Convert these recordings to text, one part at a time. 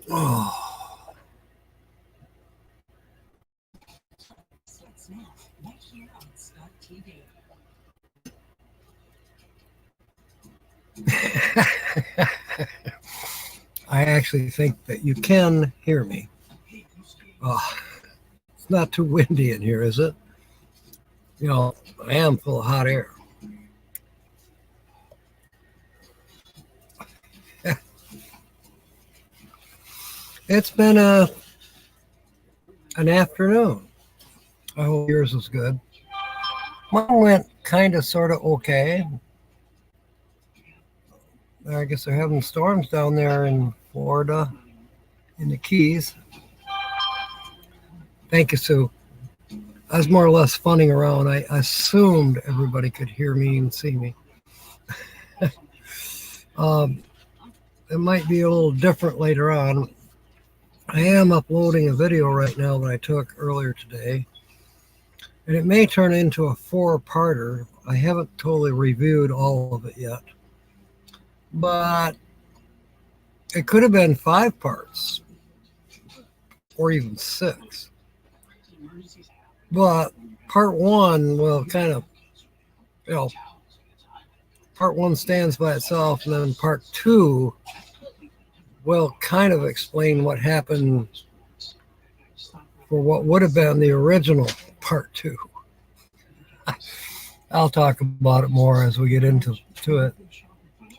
Oh. I actually think that you can hear me. Oh, it's not too windy in here, is it? You know, I am full of hot air. It's been an afternoon. I hope yours was good. Mine went kind of sort of okay. I guess they're having storms down there in Florida, in the Keys. Thank you, Sue. I was more or less funning around. I assumed everybody could hear me and see me. It might be a little different later on. I am uploading a video right now that I took earlier today, and it may turn into a 4-parter. I haven't totally reviewed all of it yet, but it could have been 5 parts or even 6. But part 1 will kind of, part 1 stands by itself, and then part 2 will kind of explain what happened for what would have been the original part 2. I'll talk about it more as we get into it.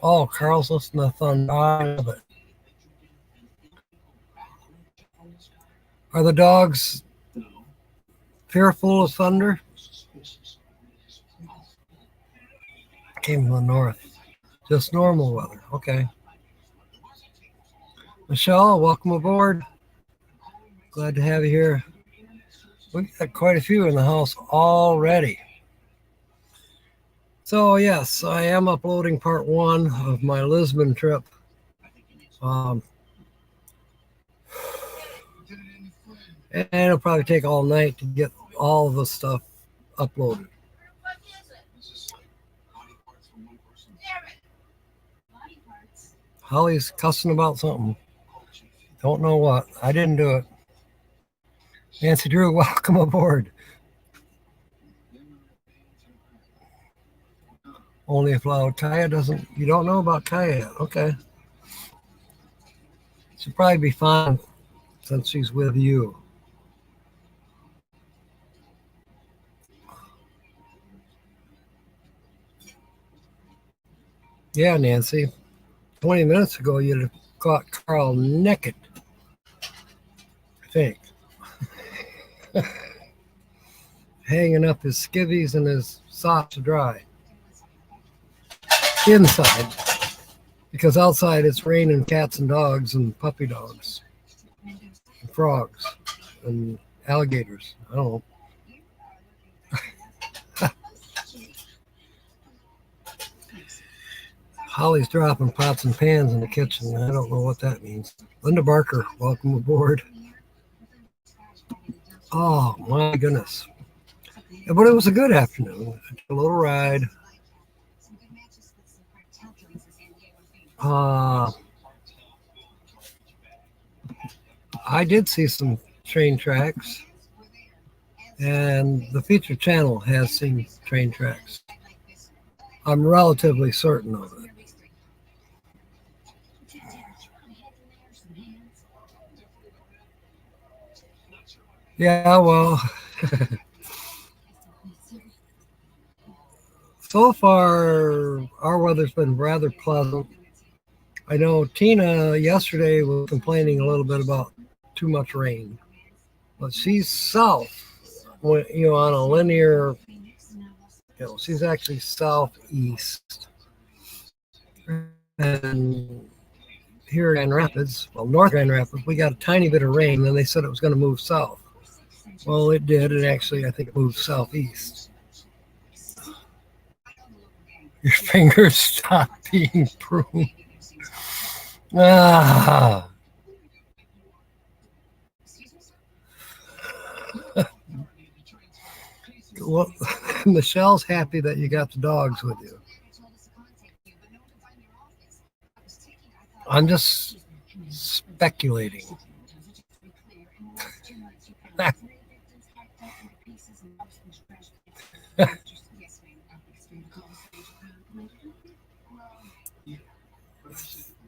Oh, Carl's listening to thunder. I love it. Are the dogs fearful of thunder? Came from the north. Just normal weather. Okay. Michelle, welcome aboard. Glad to have you here. We've got quite a few in the house already. So yes, I am uploading part 1 of my Lisbon trip. And it'll probably take all night to get all of the stuff uploaded. Holly's cussing about something. Don't know what. I didn't do it. Nancy Drew, welcome aboard. Only if loud. Kaya doesn't. You don't know about Kaya yet. Okay. She'll probably be fine since she's with you. Yeah, Nancy. 20 minutes ago, you'd have caught Carl naked. I think. Hanging up his skivvies and his socks to dry. Inside. Because outside it's raining cats and dogs and puppy dogs. And frogs. And alligators. I don't know. Holly's dropping pots and pans in the kitchen. I don't know what that means. Linda Barker, welcome aboard. Oh, my goodness. Yeah, but it was a good afternoon. A little ride. I did see some train tracks. And the feature channel has seen train tracks. I'm relatively certain of it. Yeah, well, so far our weather's been rather pleasant. I know Tina yesterday was complaining a little bit about too much rain, but she's south, on a linear, she's actually southeast. And here in Grand Rapids, North Grand Rapids, we got a tiny bit of rain, and they said it was going to move south. Well, it did, and actually, I think it moved southeast. Your fingers stop being pruned. Ah. Well, Michelle's happy that you got the dogs with you. I'm just speculating.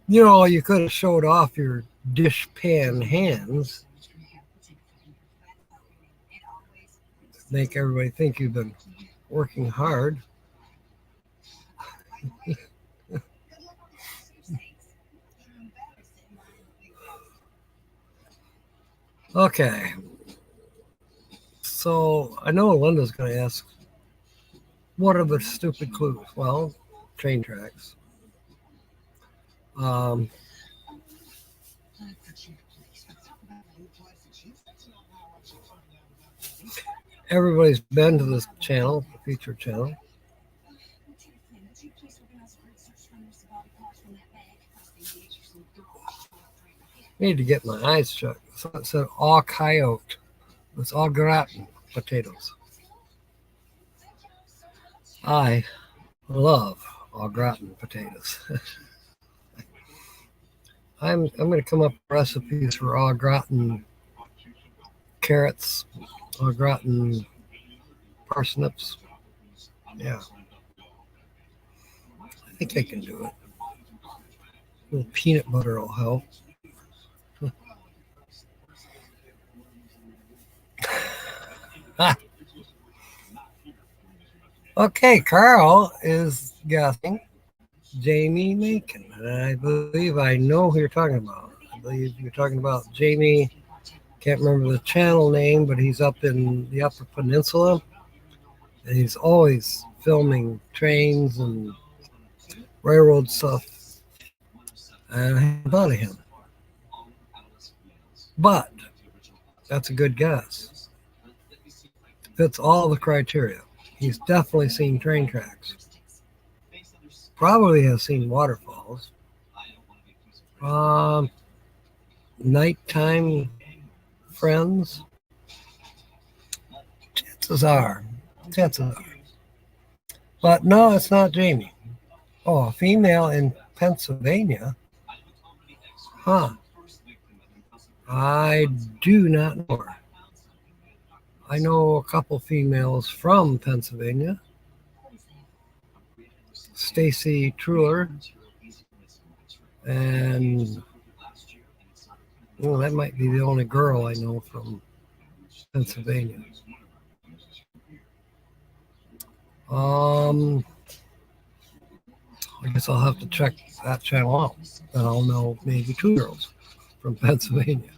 You know, you could have showed off your dishpan hands. Make everybody think you've been working hard. Okay. So I know Linda's going to ask, what are the stupid clues? Well, train tracks. Everybody's been to this channel, the feature channel. Need to get my eyes shut. So it said au coyote. It's au gratin potatoes. I love au gratin potatoes. I'm going to come up with recipes for au gratin carrots, au gratin parsnips. Yeah. I think I can do it. A little peanut butter will help. Okay, Carl is guessing Jamie Macon. And I believe I know who you're talking about. I believe you're talking about Jamie. Can't remember the channel name, but he's up in the Upper Peninsula. And he's always filming trains and railroad stuff. And I haven't thought of him. But that's a good guess. Fits all the criteria. He's definitely seen train tracks. Probably has seen waterfalls. Nighttime friends. Chances are. But no, it's not Jamie. Oh, a female in Pennsylvania? Huh. I do not know her. I know a couple females from Pennsylvania. Stacy Truler. And well, that might be the only girl I know from Pennsylvania. I guess I'll have to check that channel out. And I'll know maybe 2 girls from Pennsylvania.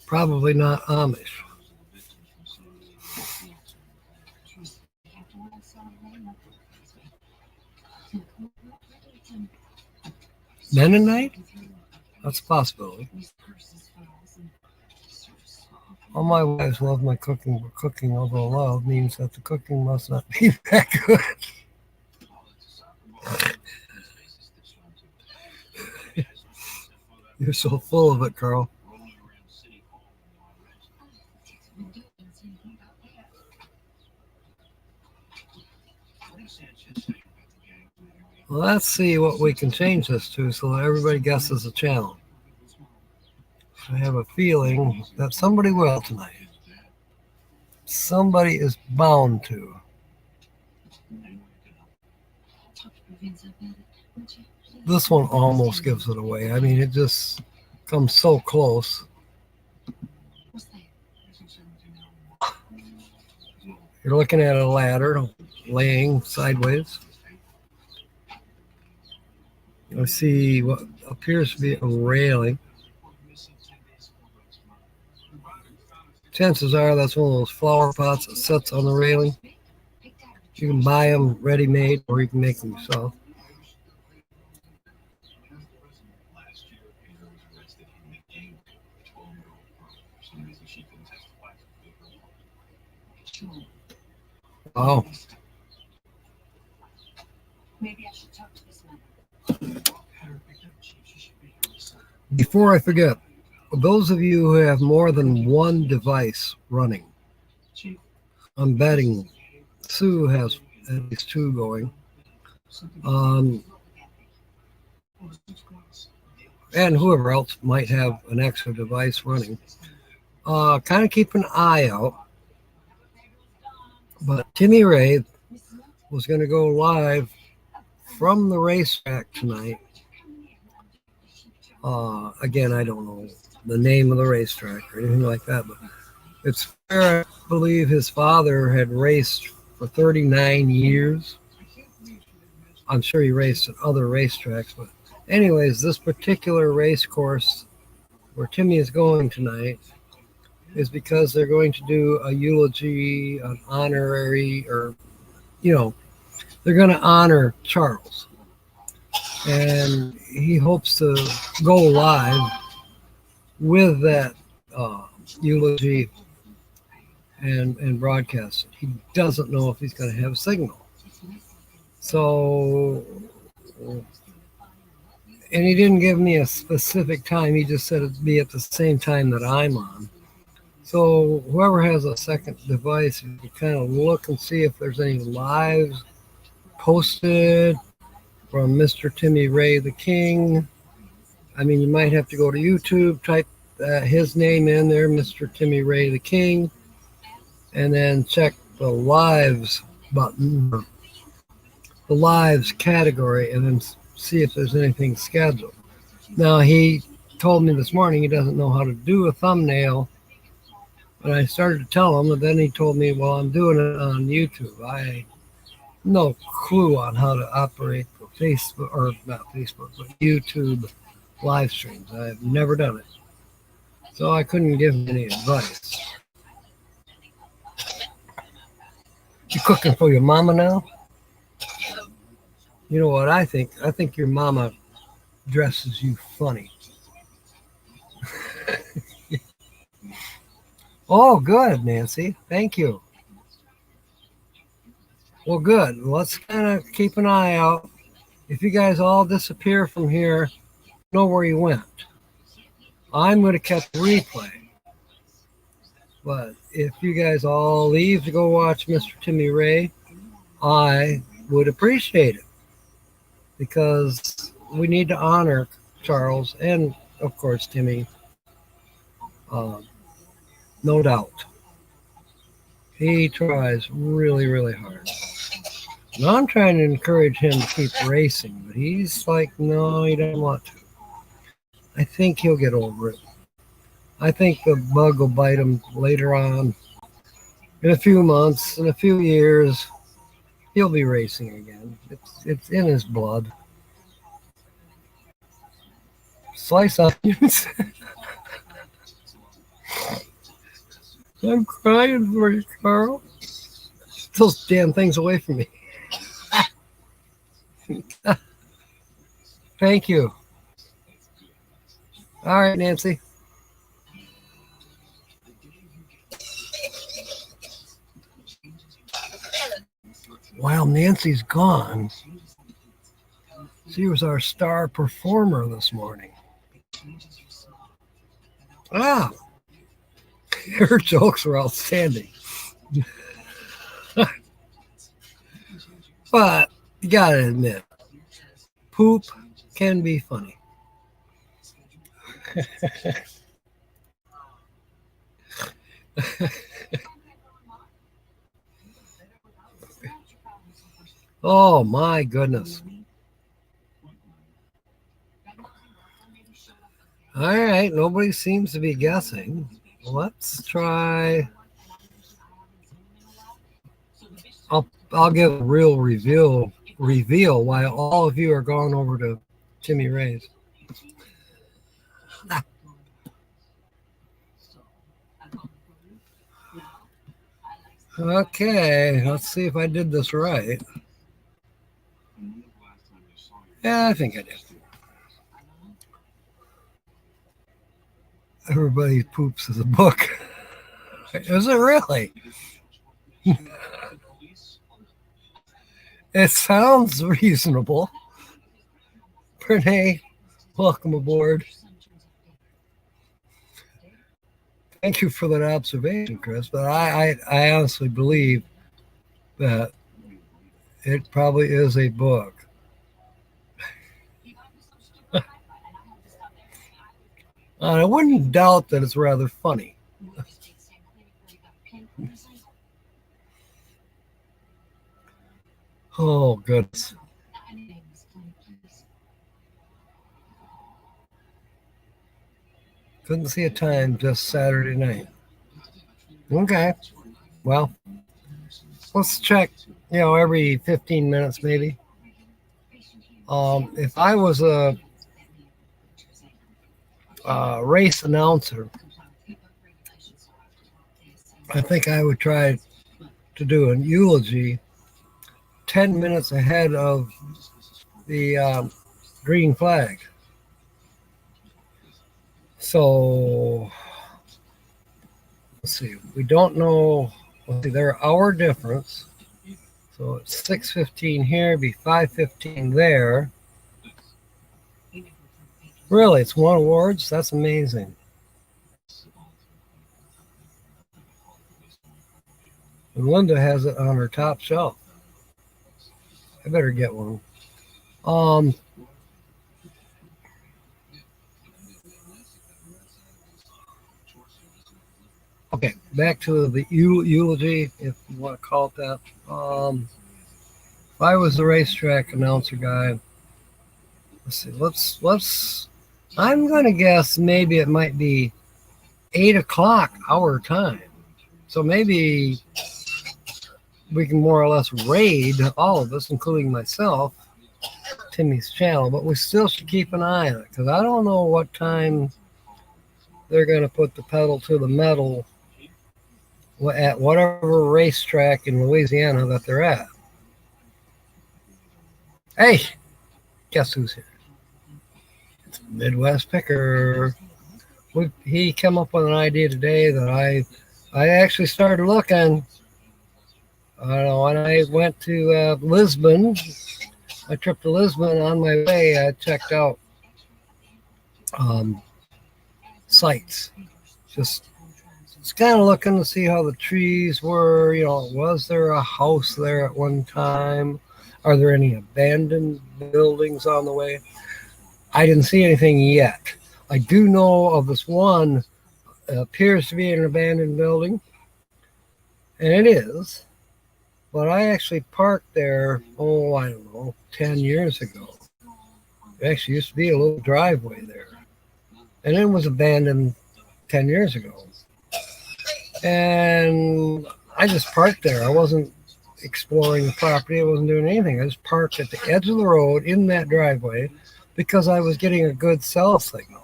Probably not Amish. Mennonite? That's a possibility. All my wives love my cooking, but cooking over love means that the cooking must not be that good. You're so full of it, Carl. Well, let's see what we can change this to so that everybody guesses the channel. I have a feeling that somebody will tonight. Somebody is bound to. This one almost gives it away. I mean, it just comes so close. You're looking at a ladder laying sideways. I see what appears to be a railing. Chances are that's one of those flower pots that sits on the railing. You can buy them ready-made or you can make them yourself. Oh. Maybe I should talk to this man. Before I forget, those of you who have more than one device running, I'm betting Sue has at least 2 going. and whoever else might have an extra device running, kind of keep an eye out. But Timmy Ray was going to go live from the racetrack tonight. Again, I don't know the name of the racetrack or anything like that, but it's where I believe his father had raced for 39 years. I'm sure he raced at other racetracks, but anyways, this particular race course where Timmy is going tonight is because they're going to do a eulogy, an honorary, or, they're going to honor Charles. And he hopes to go live with that eulogy and broadcast it. He doesn't know if he's going to have a signal. So, and he didn't give me a specific time. He just said it'd be at the same time that I'm on. So whoever has a second device, you can kind of look and see if there's any lives posted from Mr. Timmy Ray the King. I mean, you might have to go to YouTube, type his name in there, Mr. Timmy Ray the King, and then check the lives button, the lives category, and then see if there's anything scheduled. Now, he told me this morning he doesn't know how to do a thumbnail. And I started to tell him, and then he told me, well, I'm doing it on YouTube. I no clue on how to operate the Facebook, or not Facebook, but YouTube live streams. I've never done it. So I couldn't give him any advice. You cooking for your mama now? You know what I think? I think your mama dresses you funny. Oh, good, Nancy. Thank you. Well, good. Let's kind of keep an eye out. If you guys all disappear from here, know where you went. I'm going to catch the replay. But if you guys all leave to go watch Mr. Timmy Ray, I would appreciate it. Because we need to honor Charles and, of course, Timmy. No doubt. He tries really, really hard. Now I'm trying to encourage him to keep racing, but he's like, no, he doesn't want to. I think he'll get over it. I think the bug will bite him later on. In a few months, in a few years, he'll be racing again. It's in his blood. Slice onions. I'm crying for you, Carl. Get those damn things away from me. Thank you. All right, Nancy. While Nancy's gone, she was our star performer this morning. Her jokes were outstanding. But you gotta admit, poop can be funny. Oh my goodness. All right, nobody seems to be guessing. Let's try. I'll give a real reveal while all of you are going over to Timmy Ray's. Okay, let's see if I did this right. Yeah, I think I did. Everybody poops is a book. Is it really? It sounds reasonable. Renee, welcome aboard. Thank you for that observation, Chris. But I honestly believe that it probably is a book. I wouldn't doubt that it's rather funny. Oh, goodness. Couldn't see a time, just Saturday night. Okay. Well, let's check, every 15 minutes maybe. If I was a race announcer, I think I would try to do an eulogy 10 minutes ahead of the green flag. So, let's see. We don't know. Let's see, they're hour difference. So it's 6:15 here, be 5:15 there. Really, it's won awards? That's amazing. And Linda has it on her top shelf. I better get one. Okay, back to the eulogy, if you want to call it that. If I was the racetrack announcer guy, let's see, I'm going to guess maybe it might be 8 o'clock our time. So maybe we can more or less raid all of us, including myself, Timmy's channel, but we still should keep an eye on it because I don't know what time they're going to put the pedal to the metal at whatever racetrack in Louisiana that they're at. Hey, guess who's here? It's Midwest Picker. He came up with an idea today that I actually started looking. I don't know, when I went to Lisbon, my trip to Lisbon, on my way, I checked out sites. Just kind of looking to see how the trees were. Was there a house there at one time? Are there any abandoned buildings on the way? I didn't see anything yet. I do know of this one, appears to be an abandoned building, and it is. But I actually parked there, I don't know, 10 years ago. It actually used to be a little driveway there. And it was abandoned 10 years ago. And I just parked there. I wasn't exploring the property. I wasn't doing anything. I just parked at the edge of the road in that driveway because I was getting a good cell signal.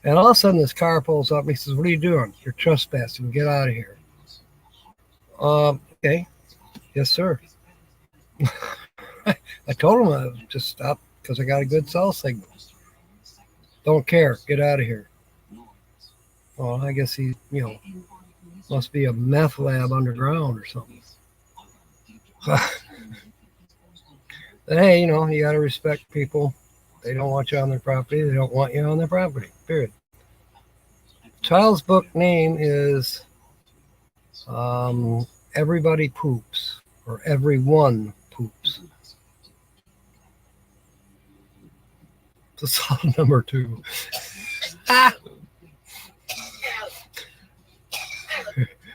And all of a sudden this car pulls up and he says, "What are you doing? You're trespassing. Get out of here." Okay. Yes, sir. I told him I would just stop because I got a good cell signal. Don't care. Get out of here. Well, I guess he, must be a meth lab underground or something. But hey, you got to respect people. They don't want you on their property. They don't want you on their property, period. Child's book name is Everybody Poops, or Everyone Poops. It's song number 2.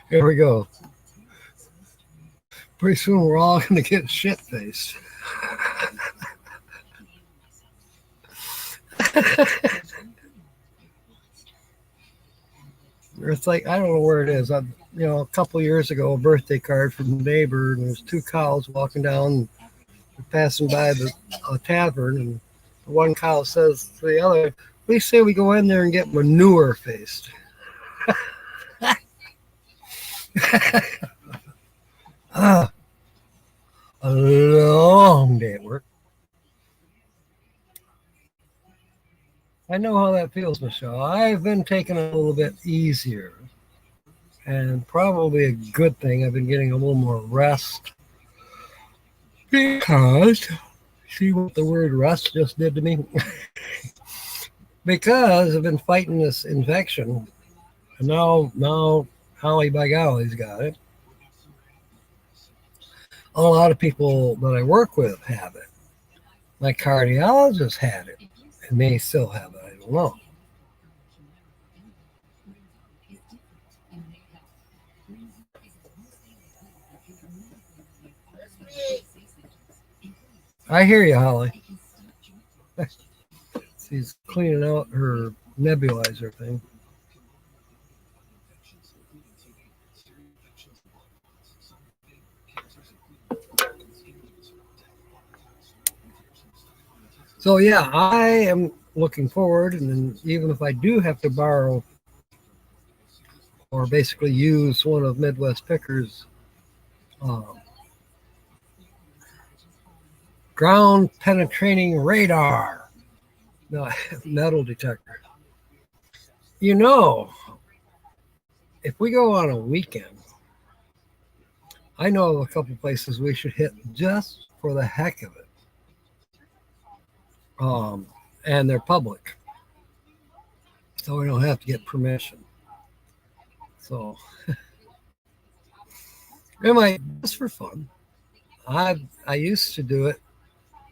Here we go. Pretty soon we're all going to get shit-faced. It's like, I don't know where it is. A couple of years ago, a birthday card from a neighbor, and there's 2 cows walking down, passing by a tavern, and the one cow says to the other, "Please say we go in there and get manure faced." A long day at work. I know how that feels, Michelle. I've been taking it a little bit easier, and probably a good thing. I've been getting a little more rest because, see what the word rest just did to me? Because I've been fighting this infection, and now Holly By Golly's got it. A lot of people that I work with have it. My cardiologist had it, and may still have it. I don't know. I hear you, Holly. She's cleaning out her nebulizer thing. So yeah, I am looking forward, and then even if I do have to borrow or basically use one of Midwest Picker's um, ground penetrating radar, no, metal detector. You know, if we go on a weekend, I know of a couple places we should hit just for the heck of it. And they're public, so we don't have to get permission. So it might just for fun. I used to do it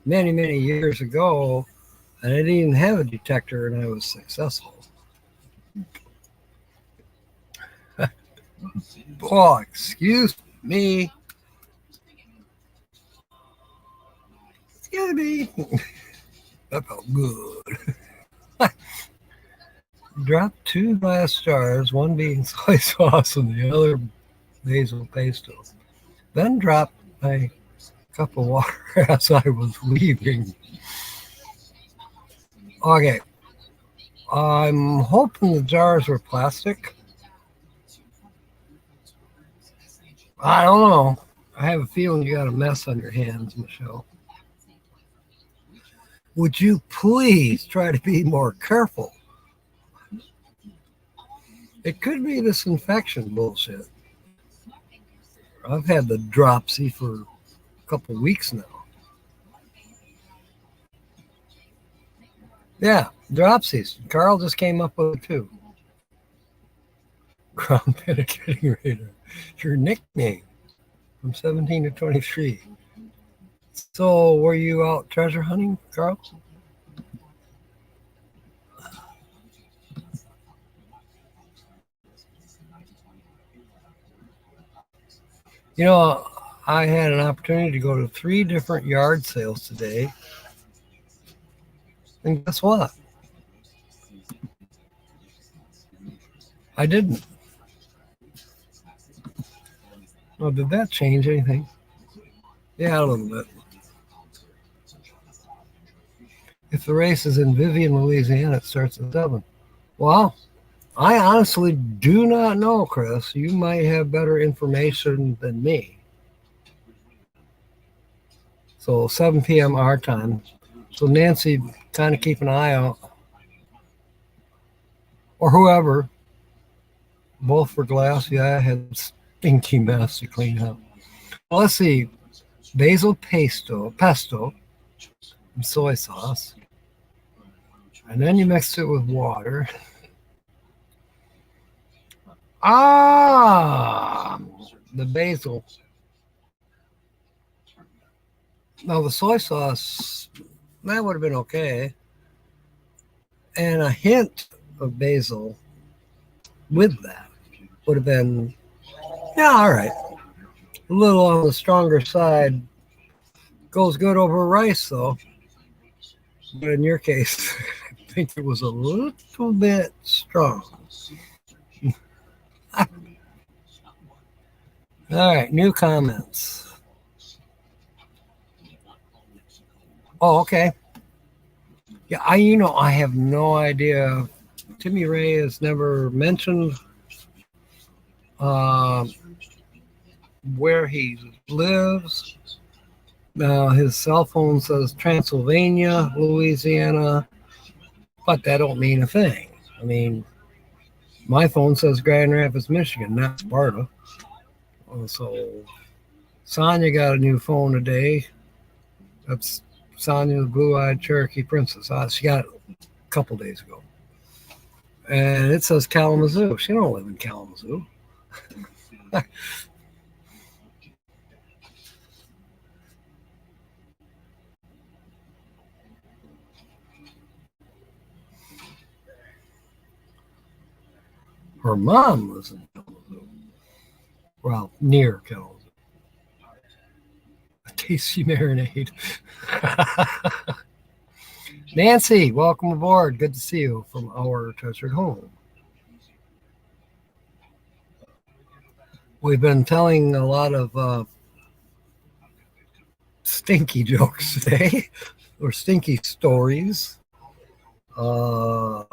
many years ago, and I didn't even have a detector, and I was successful. Oh, excuse me. Excuse me. That felt good. Dropped 2 glass jars, one being soy sauce and the other basil pesto. Then dropped a cup of water as I was leaving. Okay. I'm hoping the jars were plastic. I don't know. I have a feeling you got a mess on your hands, Michelle. Would you please try to be more careful? It could be this infection bullshit. I've had the dropsy for a couple weeks now. Yeah, dropsies. Carl just came up with it too. Ground penetrating radar. Your nickname from 17 to 23. So, were you out treasure hunting, Carl? You know, I had an opportunity to go to 3 different yard sales today. And guess what? I didn't. Well, did that change anything? Yeah, a little bit. If the race is in Vivian, Louisiana, it starts at 7. Well, I honestly do not know, Chris. You might have better information than me. So 7 p.m. our time. So Nancy, kind of keep an eye out. Or whoever. Both for glass. Yeah, I had stinky mess to clean up. Well, let's see. Basil pesto, and soy sauce. And then you mix it with water. Ah, the basil. Now, the soy sauce, that would have been okay. And a hint of basil with that would have been, yeah, all right. A little on the stronger side. Goes good over rice, though. But in your case, I think it was a little bit strong. All right, new comments. Oh, okay. Yeah, I have no idea. Timmy Ray has never mentioned uh, where he lives. His cell phone says Transylvania, Louisiana, but that don't mean a thing. I mean, my phone says Grand Rapids, Michigan, not Sparta. So Sonia got a new phone today. That's Sonia, the blue-eyed Cherokee princess. She got it a couple days ago. And it says Kalamazoo. She don't live in Kalamazoo. Her mom lives in Kalamazoo. Well, near Kalamazoo. spicy marinade. Nancy, welcome aboard. Good to see you from our treasured home. We've been telling a lot of stinky jokes today, or stinky stories. The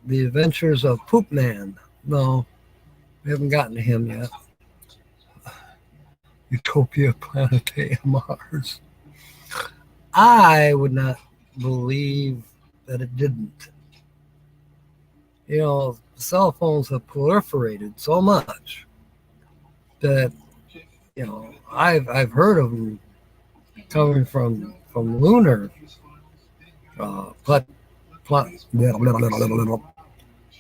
Adventures of Poop Man. No, we haven't gotten to him yet. Utopia Planetea Mars. I would not believe that it didn't. You know, cell phones have proliferated so much that, you know, I've heard of them coming from lunar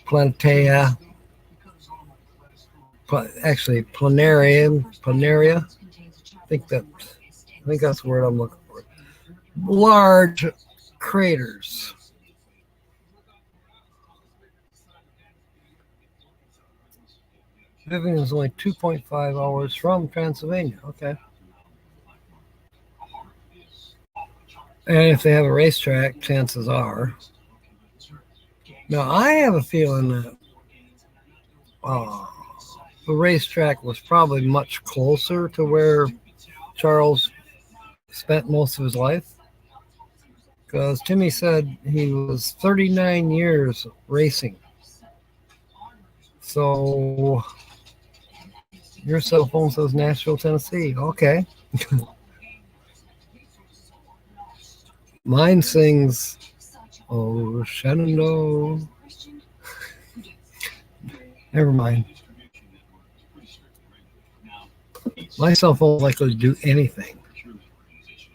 planetea, actually planaria. I think that's the word I'm looking for. Large craters. Vivian is only 2.5 hours from Pennsylvania. Okay. And if they have a racetrack, chances are. Now, I have a feeling that the racetrack was probably much closer to where Charles spent most of his life. Because Timmy said he was 39 years racing. So your cell phone says Nashville, Tennessee. Okay. Mine sings, oh, Shenandoah. Never mind. My cell phone is likely to do anything.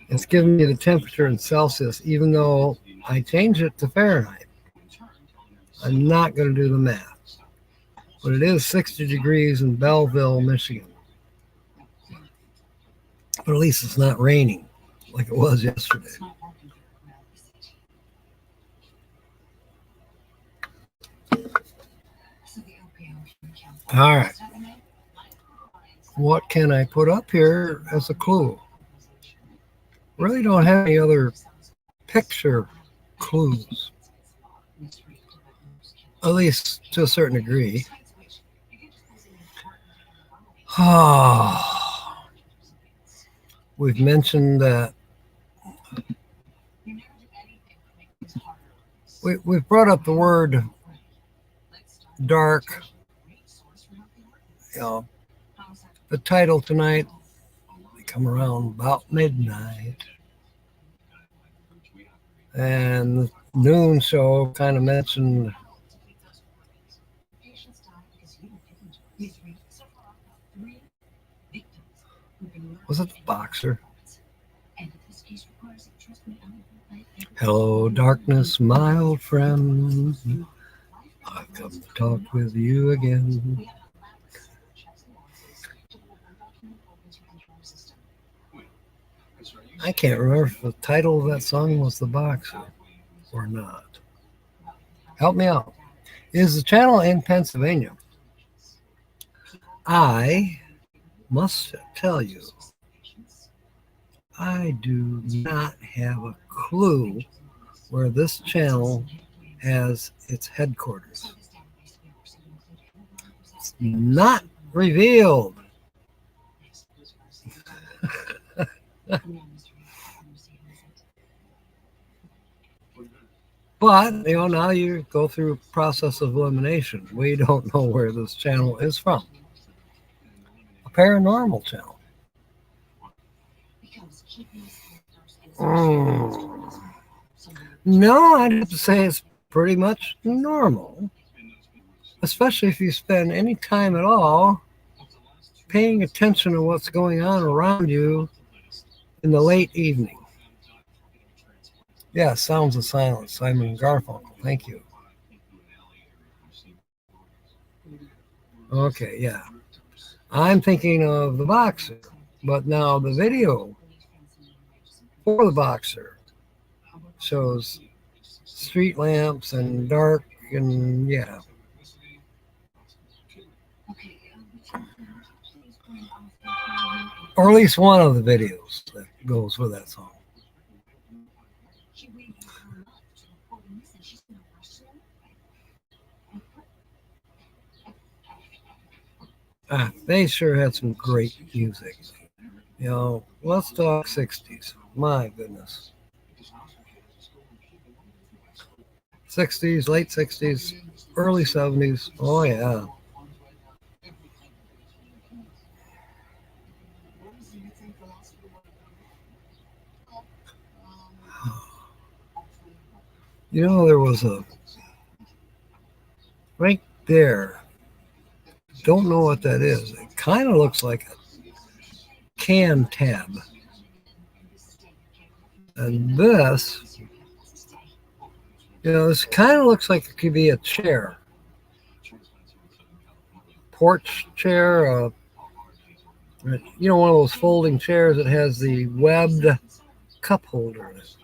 It's giving me the temperature in Celsius, even though I changed it to Fahrenheit. I'm not going to do the math. But it is 60 degrees in Belleville, Michigan. But at least it's not raining like it was yesterday. All right. What can I put up here as a clue? Really don't have any other picture clues. At least to a certain degree. We've mentioned that we've brought up the word dark. You know, the title tonight, we come around about midnight. And the noon show kind of mentioned was it the boxer? Hello, darkness, my old friend. I've come to talk with you again. I can't remember if the title of that song was The Boxer or not. Help me out. Is the channel in Pennsylvania? I must tell you, I do not have a clue where this channel has its headquarters. It's not revealed. But, you know, now you go through a process of elimination. We don't know where this channel is from. A paranormal channel. No, I'd have to say it's pretty much normal. Especially if you spend any time at all paying attention to what's going on around you in the late evening. Yeah, Sounds of Silence, Simon Garfunkel. Thank you. Okay, yeah. I'm thinking of the boxer, but now the video for the boxer shows street lamps and dark and yeah. or at least one of the videos that goes with that song. They sure had some great music. You know, let's talk 60s. My goodness. 60s, late 60s, early 70s. Oh, yeah. You know, there was a right there. Don't know what that is. It kind of looks like a can tab. And this, you know, this kind of looks like it could be a chair. Porch chair, you know, one of those folding chairs that has the webbed cup holder in it.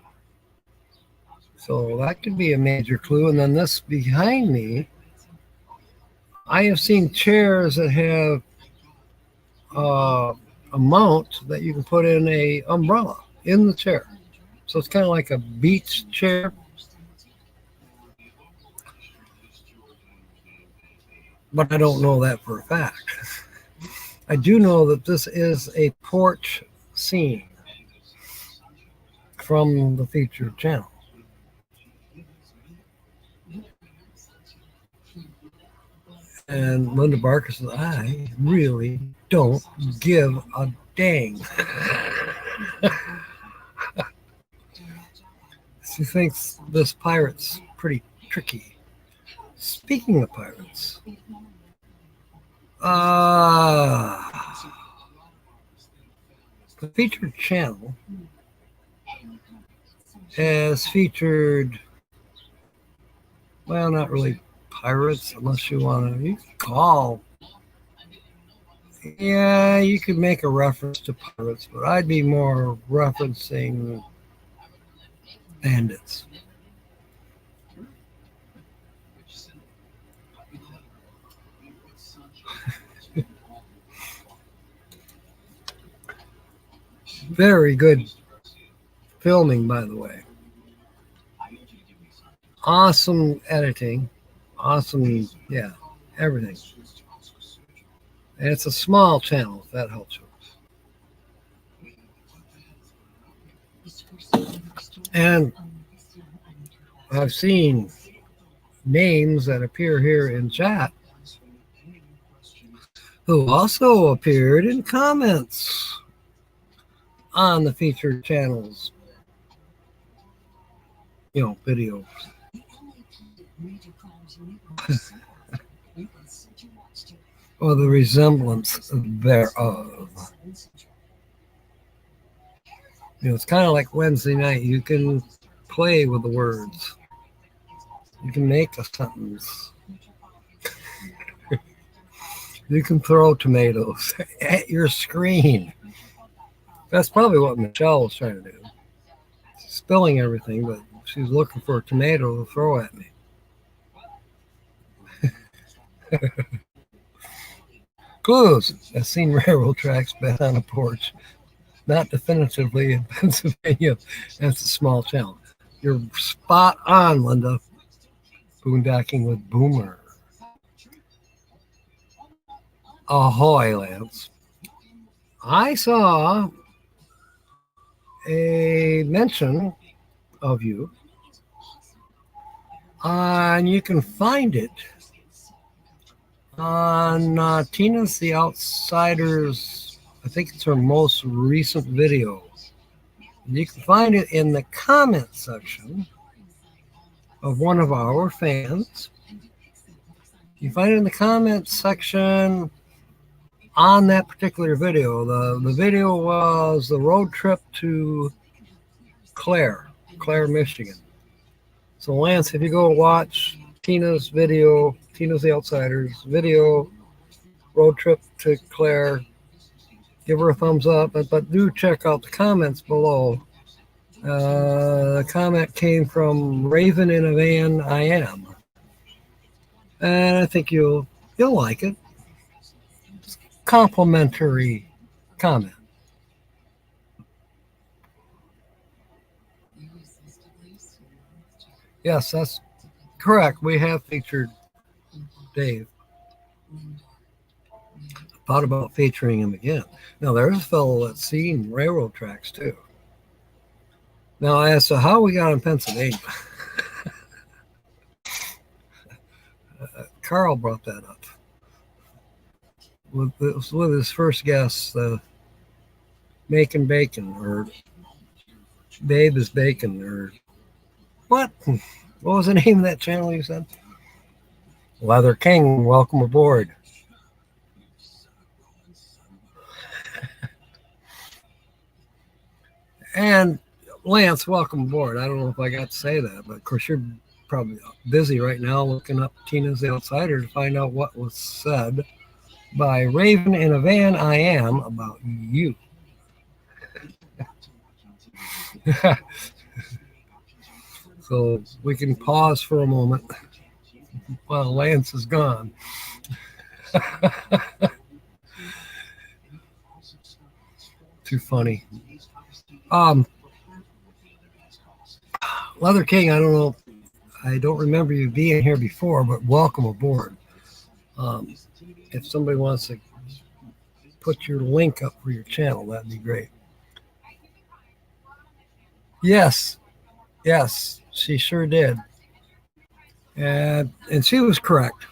So that could be a major clue. And then this behind me, I have seen chairs that have a mount that you can put in a umbrella in the chair. So it's kind of like a beach chair. But I don't know that for a fact. I do know that this is a porch scene from the featured channel. And Linda Barker says, I really don't give a dang. She thinks this pirate's pretty tricky. Speaking of pirates, the featured channel has featured, well, not really pirates, unless you want to, you can call. Yeah, you could make a reference to pirates, but I'd be more referencing bandits. Very good filming, by the way. Awesome editing. Awesome, yeah, everything. And it's a small channel, if that helps you. And I've seen names that appear here in chat who also appeared in comments on the featured channels, you know, videos. Or the resemblance thereof. You know, it's kind of like Wednesday night. You can play with the words. You can make a sentence. You can throw tomatoes at your screen. That's probably what Michelle was trying to do. She's spilling everything, but she's looking for a tomato to throw at me. Clues. I've seen railroad tracks bent on a porch. Not definitively in Pennsylvania. That's a small channel. You're spot on, Linda. Boondocking with Boomer. Ahoy, Lance. I saw a mention of you, and you can find it on Tina's The Outsider's, I think it's her most recent video. You can find it in the comment section of one of our fans. You find it in the comment section on that particular video. The video was the road trip to Clare, Michigan. So Lance, if you go watch Tina's video, Tina's The Outsider's video, road trip to Clare, give her a thumbs up, but do check out the comments below. The comment came from Raven in a Van I Am. And I think you'll like it. It's a complimentary comment. Yes, that's correct. We have featured Dave. Thought about featuring him again. Now, there's a fellow that's seen railroad tracks too. Now, as to how we got in Pennsylvania, Carl brought that up with his first guest, Making Bacon, or Babe is Bacon, or what? What was the name of that channel you said? Leather King, welcome aboard. And Lance, welcome aboard. I don't know if I got to say that, but of course you're probably busy right now looking up Tina's the Outsider to find out what was said by Raven in a Van I Am about you. So we can pause for a moment while Lance is gone. Too funny. Leather King, I don't know. I don't remember you being here before, but welcome aboard. If somebody wants to put your link up for your channel, that'd be great. Yes, she sure did. And she was correct.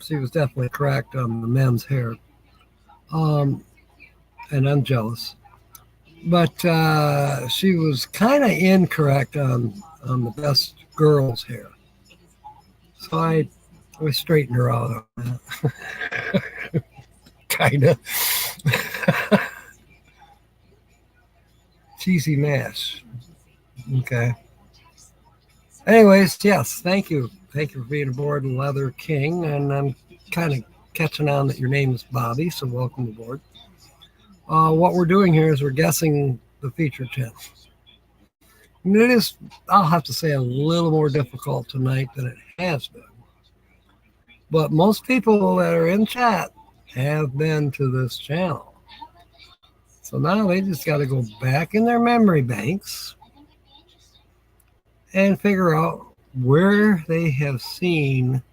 She was definitely correct on the men's hair. And I'm jealous. But she was kind of incorrect on the best girl's hair. So I straightened her out on that. Kind of. Cheesy mash. Okay. Anyways, yes, thank you. Thank you for being aboard Leather King. And I'm kind of catching on that your name is Bobby, so welcome aboard. What we're doing here is we're guessing the feature channel. And it is, I'll have to say, a little more difficult tonight than it has been. But most people that are in chat have been to this channel. So now they just got to go back in their memory banks and figure out where they have seen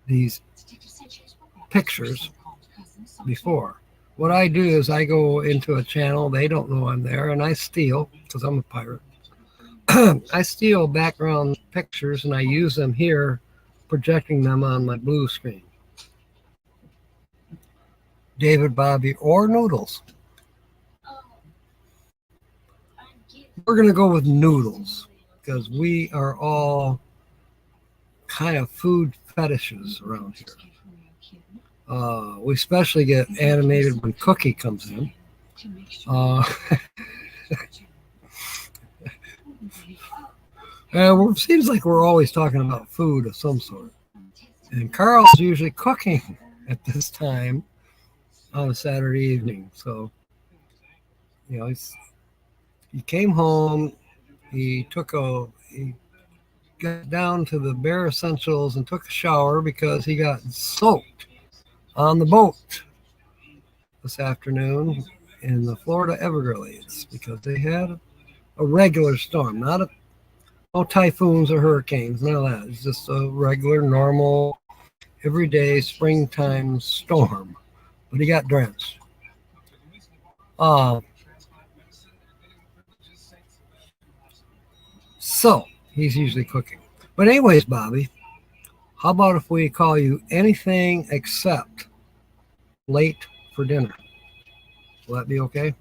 these pictures before. What I do is I go into a channel, they don't know I'm there, and I steal, because I'm a pirate. I steal background pictures and I use them here, projecting them on my blue screen. David, Bobby, or Noodles. We're going to go with Noodles, because we are all kind of food fetishes around here. We especially get animated when Cookie comes in. It seems like we're always talking about food of some sort. And Carl's usually cooking at this time on a Saturday evening. So, you know, he came home, he got down to the bare essentials and took a shower because he got soaked on the boat this afternoon in the Florida Everglades because they had a regular storm, no typhoons or hurricanes, none of that. It's just a regular, normal, everyday springtime storm. But he got drenched. So he's usually cooking. But anyways, Bobby, how about if we call you anything except late for dinner? Will that be okay?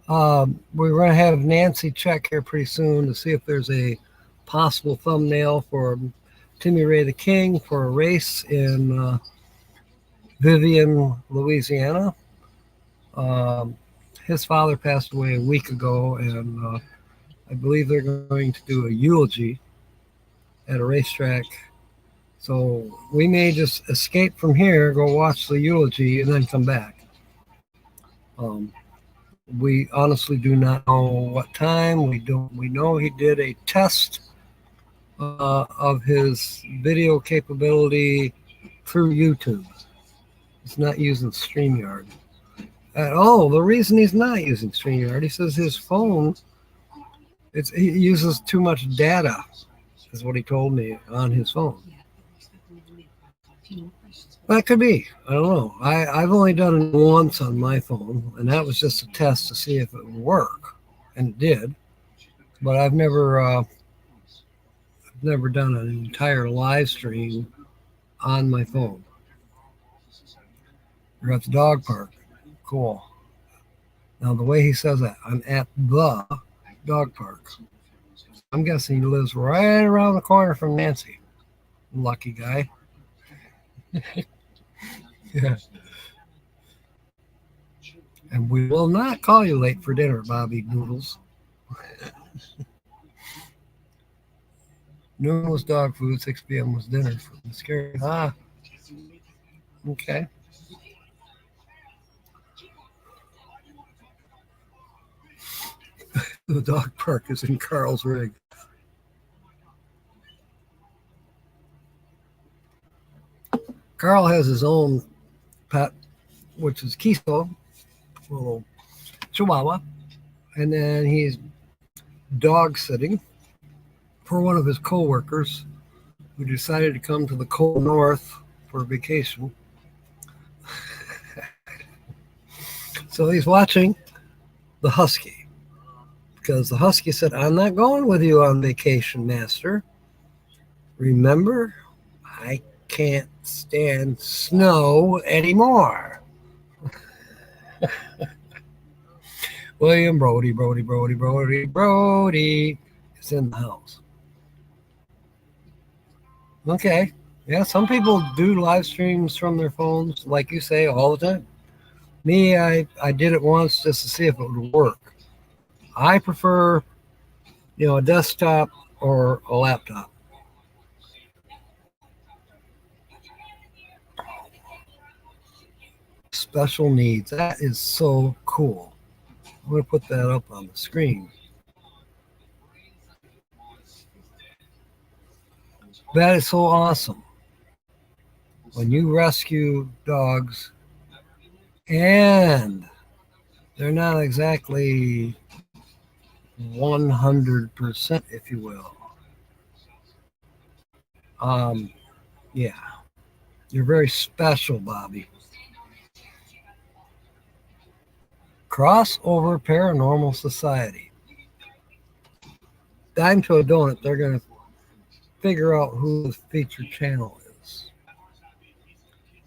We're going to have Nancy check here pretty soon to see if there's a possible thumbnail for Timmy Ray the King for a race in Vivian, Louisiana. His father passed away a week ago, and I believe they're going to do a eulogy at a racetrack. So we may just escape from here, go watch the eulogy, and then come back. We honestly do not know what time. We know he did a test of his video capability through YouTube. He's not using StreamYard. The reason he's not using StreamYard, he says his phone He uses too much data, is what he told me on his phone. That could be. I don't know. I've only done it once on my phone, and that was just a test to see if it would work, and it did. But I've never done an entire live stream on my phone. You're at the dog park. Cool. Now, the way he says that, I'm at the dog park. I'm guessing he lives right around the corner from Nancy. Lucky guy. Yeah. And we will not call you late for dinner, Bobby Noodles. Noon was dog food, 6 p.m. was dinner. Scary. Ah. Okay. The dog park is in Carl's Rig. Carl has his own pet, which is Kiso, a little Chihuahua, and then he's dog sitting for one of his co-workers who decided to come to the cold north for a vacation. So he's watching the husky, because the husky said, I'm not going with you on vacation, master. Remember, I can't stand snow anymore. William Brody is in the house. Okay. Yeah, some people do live streams from their phones, like you say, all the time. Me, I did it once just to see if it would work. I prefer, a desktop or a laptop. Special needs. That is so cool. I'm going to put that up on the screen. That is so awesome. When you rescue dogs and they're not exactly 100%, if you will. Yeah. You're very special, Bobby. Crossover Paranormal Society. Dime to a donut, they're going to figure out who the featured channel is.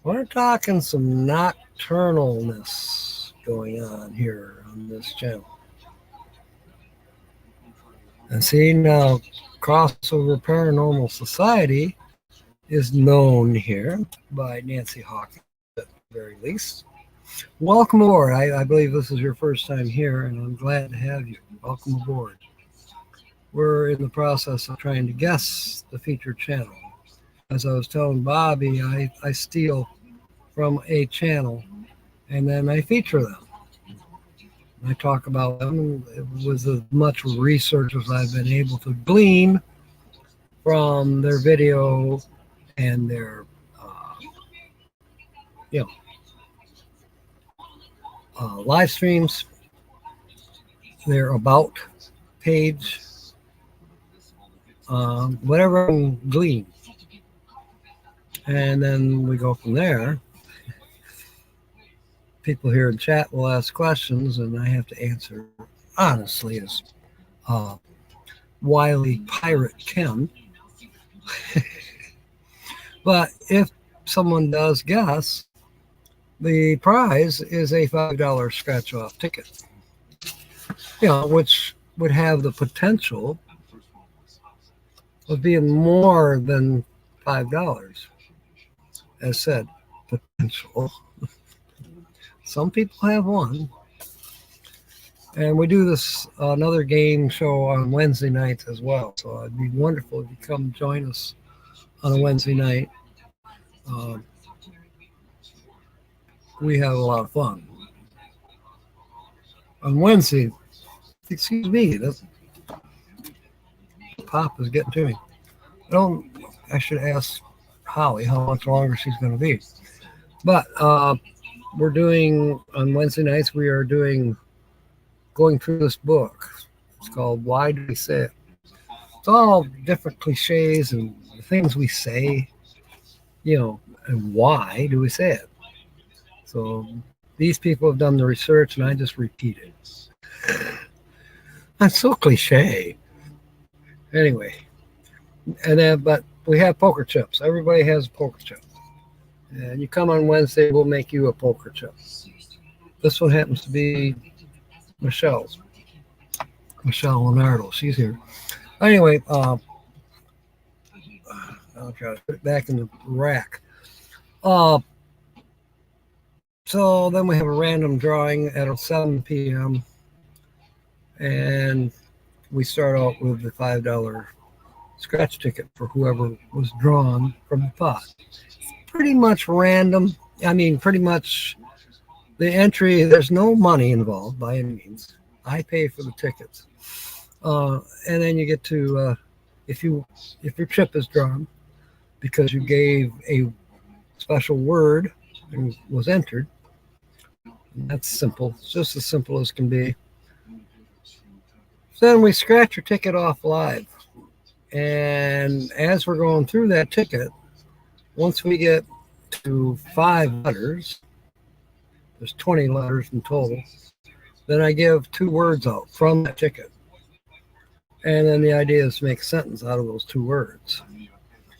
We're talking some nocturnalness going on here on this channel. And see, now Crossover Paranormal Society is known here by Nancy Hawkins at the very least. Welcome aboard. I believe this is your first time here, and I'm glad to have you. Welcome aboard. We're in the process of trying to guess the featured channel. As I was telling Bobby, I steal from a channel, and then I feature them. I talk about them with as much research as I've been able to glean from their video and their, live streams, their about page, whatever I can glean. And then we go from there. People here in chat will ask questions, and I have to answer honestly as Wily Pirate Ken. But if someone does guess, the prize is a $5 scratch-off ticket, which would have the potential of being more than $5. As said, potential. Some people have won. And we do this another game show on Wednesday nights as well. So it'd be wonderful if you come join us on a Wednesday night. We have a lot of fun. On Wednesday, excuse me, this pop is getting to me. I should ask Holly how much longer she's going to be. But we're doing, on Wednesday nights, we are going through this book. It's called Why Do We Say It? It's all different cliches and things we say, and why do we say it? So these people have done the research and I just repeat it. That's so cliche. Anyway, but we have poker chips. Everybody has a poker chip. And you come on Wednesday, we'll make you a poker chip. This one happens to be Michelle Leonardo. She's here. Anyway, I'll try to put it back in the rack. So then we have a random drawing at 7 p.m. And we start out with the $5 scratch ticket for whoever was drawn from the pot. Pretty much random. I mean, pretty much the entry, there's no money involved by any means. I pay for the tickets. And then you get to, if your chip is drawn because you gave a special word and was entered, that's simple. It's just as simple as can be. Then we scratch your ticket off live. And as we're going through that ticket, once we get to 5 letters, there's 20 letters in total, then I give 2 words out from that ticket. And then the idea is to make a sentence out of those 2 words.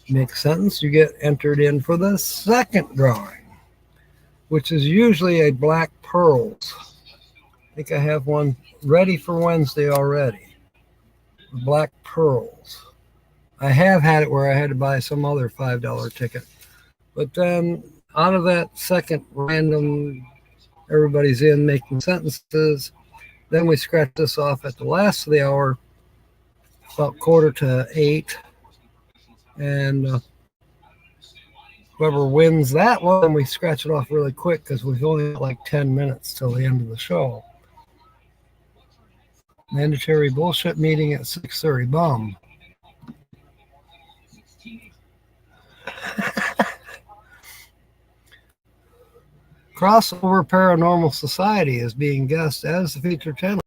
Make a sentence, you get entered in for the second drawing, which is usually a black pearls. I think I have one ready for Wednesday already. Black pearls. I have had it where I had to buy some other $5 ticket. But then out of that second random, everybody's in making sentences. Then we scratch this off at the last of the hour, about 7:45. And whoever wins that one, we scratch it off really quick because we've only got like 10 minutes till the end of the show. Mandatory bullshit meeting at 6:30. Bum. Crossover Paranormal Society is being guest as the featured channel.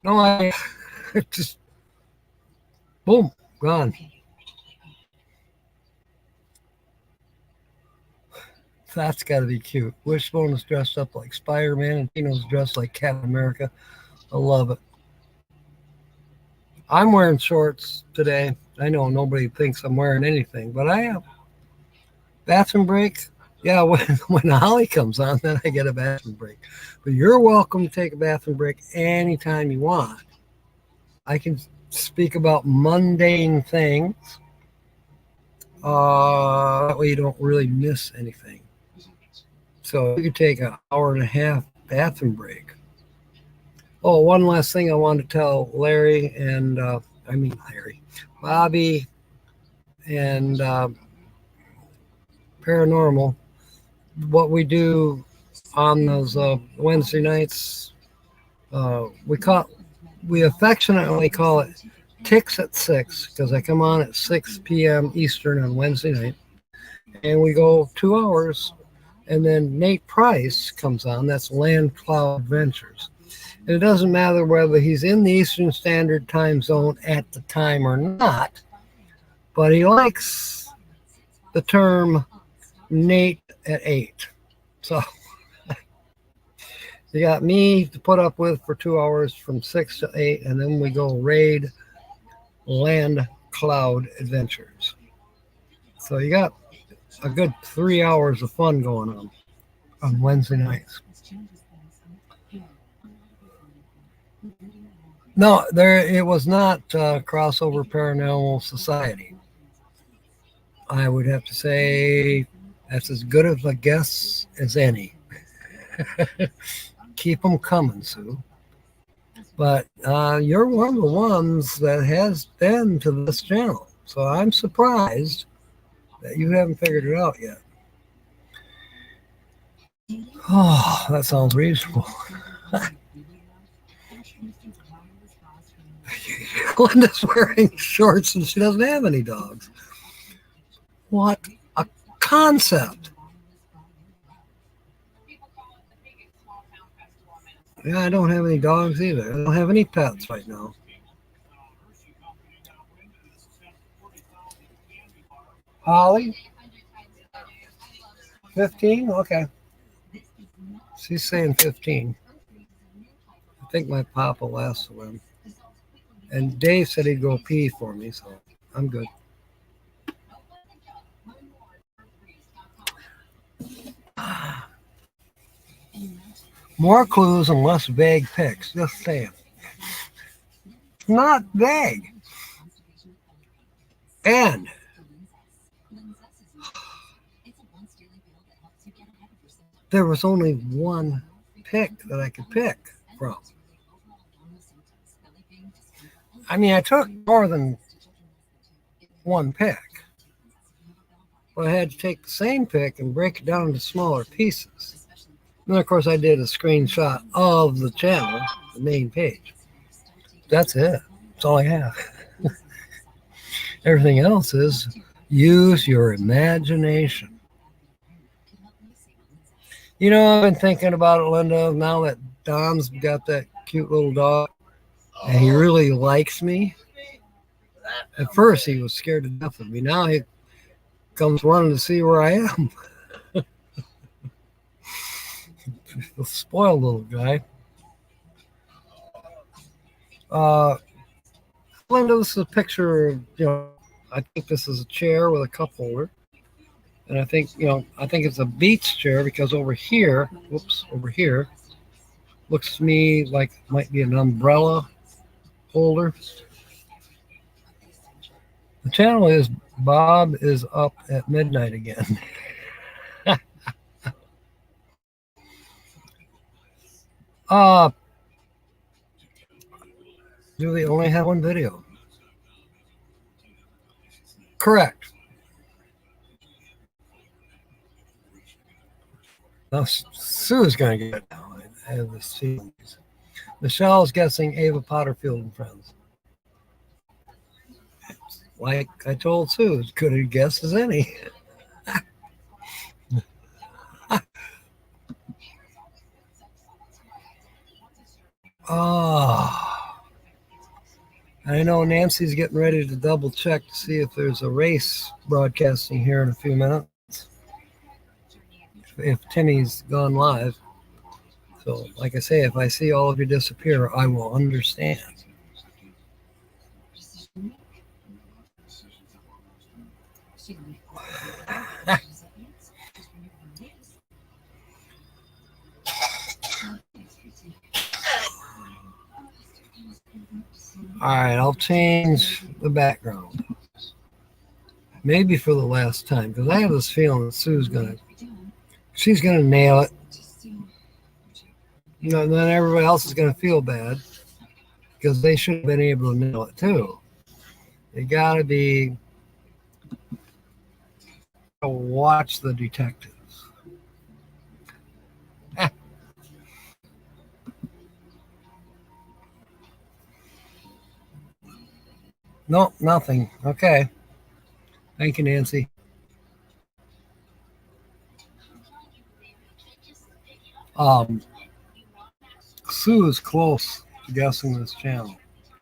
No, I just boom, gone. That's got to be cute. Wishbone is dressed up like Spider-Man and Tino's dressed like Captain America. I love it. I'm wearing shorts today. I know nobody thinks I'm wearing anything, but I am. Bathroom break? Yeah, when Holly comes on, then I get a bathroom break. But you're welcome to take a bathroom break anytime you want. I can speak about mundane things. That way you don't really miss anything. So you could take an hour and a half bathroom break. Oh, one last thing I wanted to tell Larry and, Bobby and Paranormal, what we do on those Wednesday nights, we affectionately call it Ticks at 6, because I come on at 6 p.m. Eastern on Wednesday night, and we go 2 hours, and then Nate Price comes on. That's Land Cloud Adventures. And it doesn't matter whether he's in the Eastern Standard Time Zone at the time or not, but he likes the term Nate at 8. So you got me to put up with for 2 hours from 6 to 8, and then we go raid Land Cloud Adventures. So you got a good 3 hours of fun going on Wednesday nights. No, it was not Crossover Paranormal Society. I would have to say that's as good of a guess as any. Keep them coming, Sue. But you're one of the ones that has been to this channel. So I'm surprised that you haven't figured it out yet. Oh, that sounds reasonable. Linda's wearing shorts and she doesn't have any dogs. What a concept. Yeah, I don't have any dogs either. I don't have any pets right now. Holly? 15? Okay. She's saying 15. I think my papa last one. And Dave said he'd go pee for me, so I'm good. More clues and less vague pics. Just saying. Not vague. And there was only one pick that I could pick from. I mean, I took more than one pick. But I had to take the same pick and break it down into smaller pieces. And then, of course, I did a screenshot of the channel, the main page. That's it. That's all I have. Everything else is use your imagination. You know, I've been thinking about it, Linda, now that Don's got that cute little dog, and he really likes me. At first, he was scared to death of me. Now he comes running to see where I am. The spoiled little guy. Linda, this is a picture of, I think this is a chair with a cup holder. And I think, I think it's a beach chair because over here, looks to me like it might be an umbrella holder. The channel is Bob is up at midnight again. Do they only have one video? Correct. Now, Sue's going to get it now. I have this feeling. Michelle's guessing Ava Potterfield and Friends. Like I told Sue, as good a guess as any. I know Nancy's getting ready to double check to see if there's a race broadcasting here in a few minutes. If Timmy's gone live. So, like I say, if I see all of you disappear, I will understand. All right, I'll change the background. Maybe for the last time, because I have this feeling that she's gonna nail it. And then everybody else is gonna feel bad because they should have been able to nail it too. They gotta be watch the detectives. No, nothing. Okay. Thank you, Nancy. Sue is close to guessing this channel,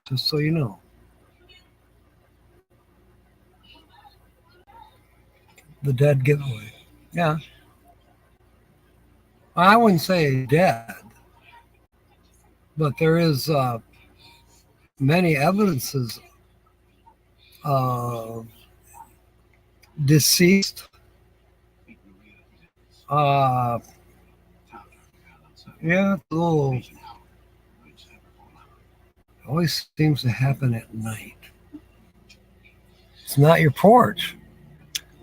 just so you know. The dead giveaway. Yeah. I wouldn't say dead, but there is many evidences of deceased. Yeah, always seems to happen at night. It's not your porch.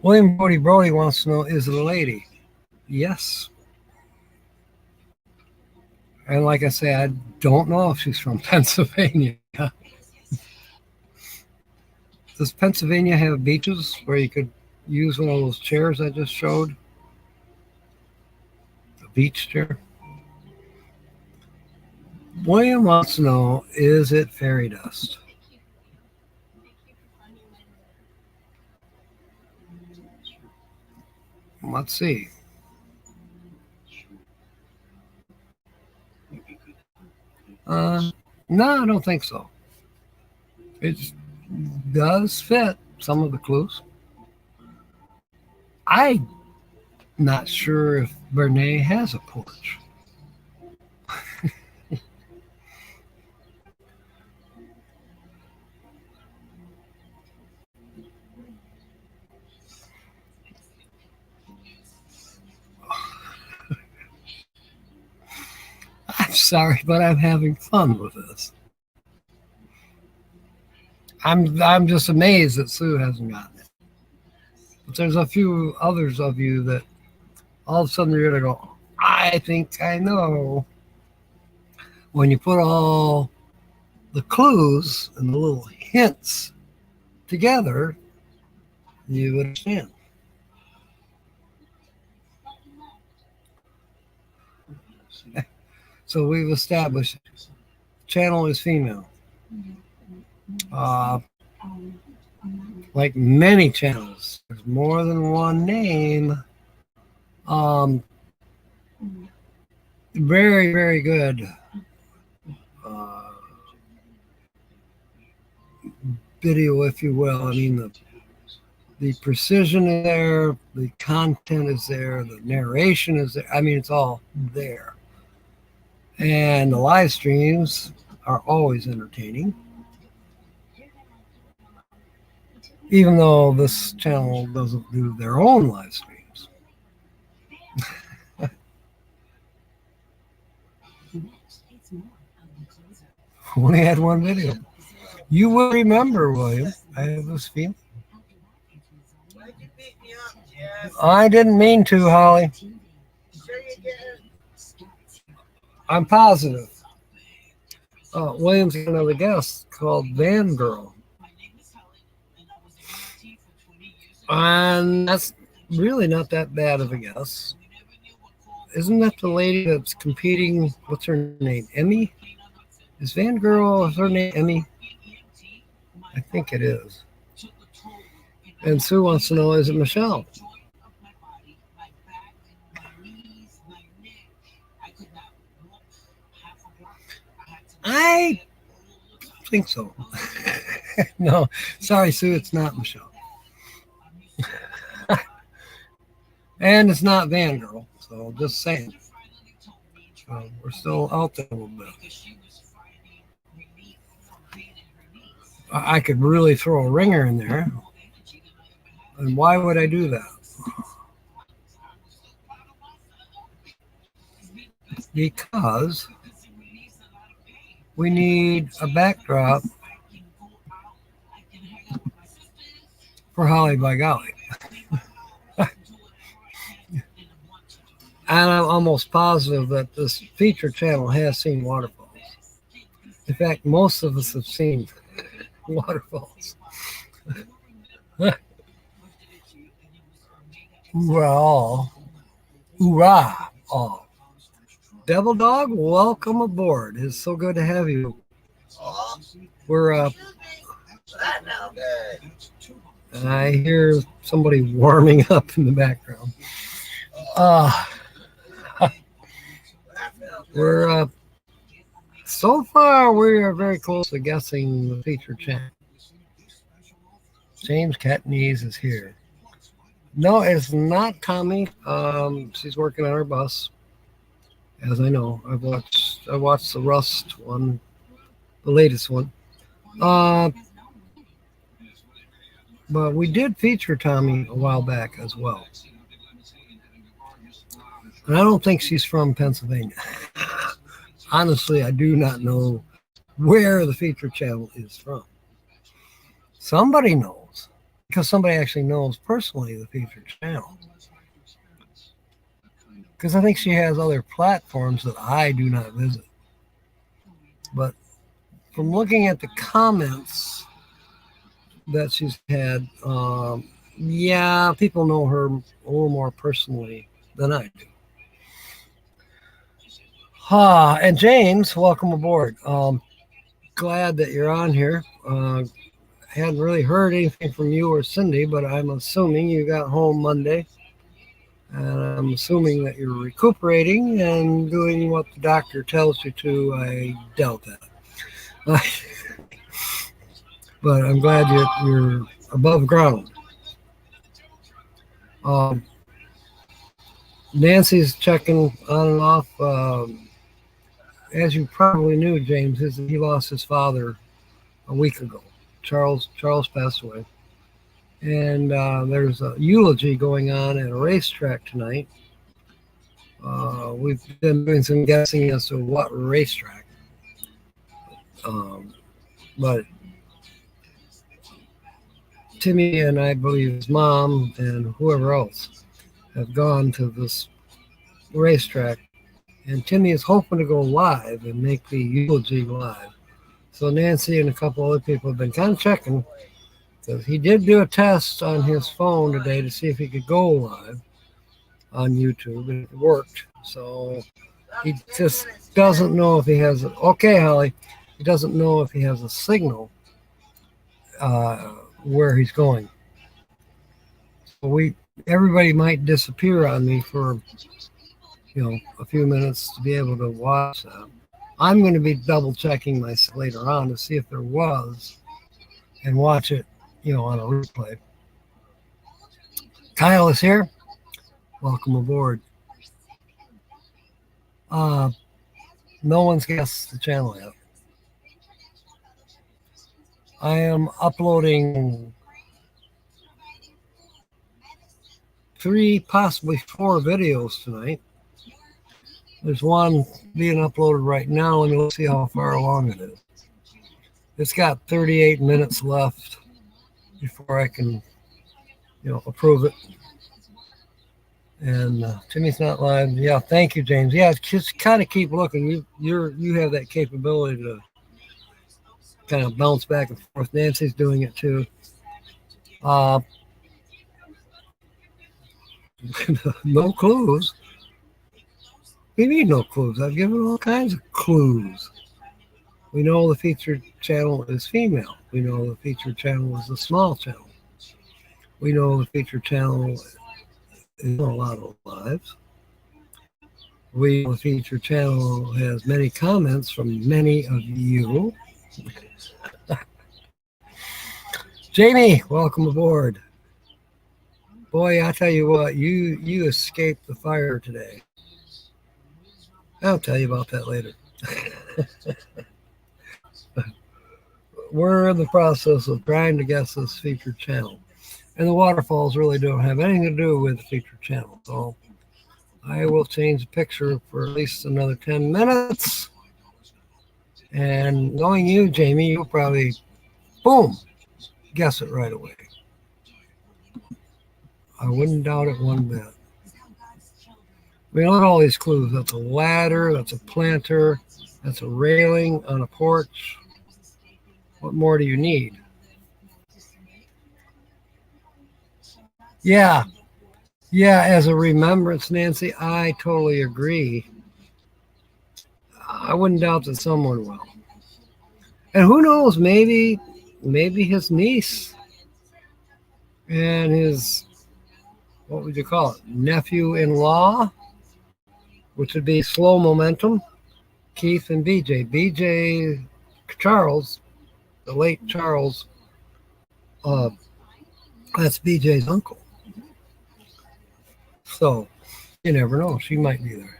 William Brody wants to know, is it a lady? Yes. And like I say, I don't know if she's from Pennsylvania. Does Pennsylvania have beaches where you could use one of those chairs I just showed? The beach chair? William wants to know, is it fairy dust? Let's see. No, I don't think so. It does fit some of the clues. I'm not sure if Bernay has a porch. I'm sorry, but I'm having fun with this. I'm just amazed that Sue hasn't gotten it. But there's a few others of you that all of a sudden you're going to go, I think I know. When you put all the clues and the little hints together, you understand. So we've established channel is female. Like many channels, there's more than one name. Very, very good video, if you will. I mean, the precision is there, the content is there, the narration is there. I mean, it's all there. And the live streams are always entertaining. Even though this channel doesn't do their own live streams. Only had one video. You will remember, William. I have this feeling. I didn't mean to, Holly. I'm positive. William's got another guest called Van Girl. And that's really not that bad of a guess. Isn't that the lady that's competing? What's her name? Emmy? Is Van Girl, is her name Emmy? I think it is. And Sue wants to know, is it Michelle? I think so. No, sorry, Sue, it's not Michelle. And it's not Van Girl, so just saying. We're still out there a little bit. I could really throw a ringer in there. And why would I do that? Because we need a backdrop for Holly By Golly. And I'm almost positive that this feature channel has seen waterfalls. In fact, most of us have seen waterfalls. Hoorah! Hoorah! All. Devil Dog, welcome aboard. It's so good to have you. We're and I hear somebody warming up in the background. We're so far we are very close to guessing the feature channel. James Catnese is here. No, it's not Tommy. She's working on her bus, as I know. I watched the Rust one, the latest one. But we did feature Tommy a while back as well. And I don't think she's from Pennsylvania. Honestly, I do not know where the feature channel is from. Somebody knows, because somebody actually knows personally the feature channel. Because I think she has other platforms that I do not visit. But from looking at the comments, that she's had. Yeah, people know her a little more personally than I do. And James, welcome aboard. Glad that you're on here. Hadn't really heard anything from you or Cindy, but I'm assuming you got home Monday. And I'm assuming that you're recuperating and doing what the doctor tells you to. I doubt that. But I'm glad you're above ground. Nancy's checking on and off. As you probably knew, James, he lost his father a week ago. Charles passed away. And there's a eulogy going on at a racetrack tonight. We've been doing some guessing as to what racetrack. But Timmy and I believe his mom and whoever else have gone to this racetrack. And Timmy is hoping to go live and make the eulogy live. So Nancy and a couple other people have been kind of checking. Because he did do a test on his phone today to see if he could go live on YouTube, and it worked. So he just doesn't know if he has okay, Holly. He doesn't know if he has a signal where he's going. So everybody might disappear on me for a few minutes to be able to watch that. I'm going to be double checking myself later on to see if there was, and watch it on a replay. Kyle is here. Welcome aboard. No one's guessed the channel yet. I am uploading 3, possibly 4 videos tonight. There's one being uploaded right now, and we'll see how far along it is. It's got 38 minutes left before I can, approve it. And Timmy's not live. Yeah, thank you, James. Yeah, just kind of keep looking. You have that capability to kind of bounce back and forth. Nancy's doing it too. No clues. We need no clues. I've given all kinds of clues. We know the featured channel is female. We know the featured channel is a small channel. We know the featured channel is a lot of lives. We know the featured channel has many comments from many of you. Jamie, welcome aboard. Boy, I tell you what, you escaped the fire today. I'll tell you about that later. We're in the process of trying to guess this featured channel. And the waterfalls really don't have anything to do with the featured channel. So I will change the picture for at least another 10 minutes. And knowing you, Jamie, you'll probably, boom, guess it right away. I wouldn't doubt it one bit. I mean, look at all these clues. That's a ladder. That's a planter. That's a railing on a porch. What more do you need? Yeah, as a remembrance, Nancy, I totally agree. I wouldn't doubt that someone will. And who knows, maybe his niece and his, what would you call it, nephew-in-law, which would be Slow Momentum, Keith and BJ. BJ Charles, the late Charles, that's BJ's uncle. So you never know. She might be there.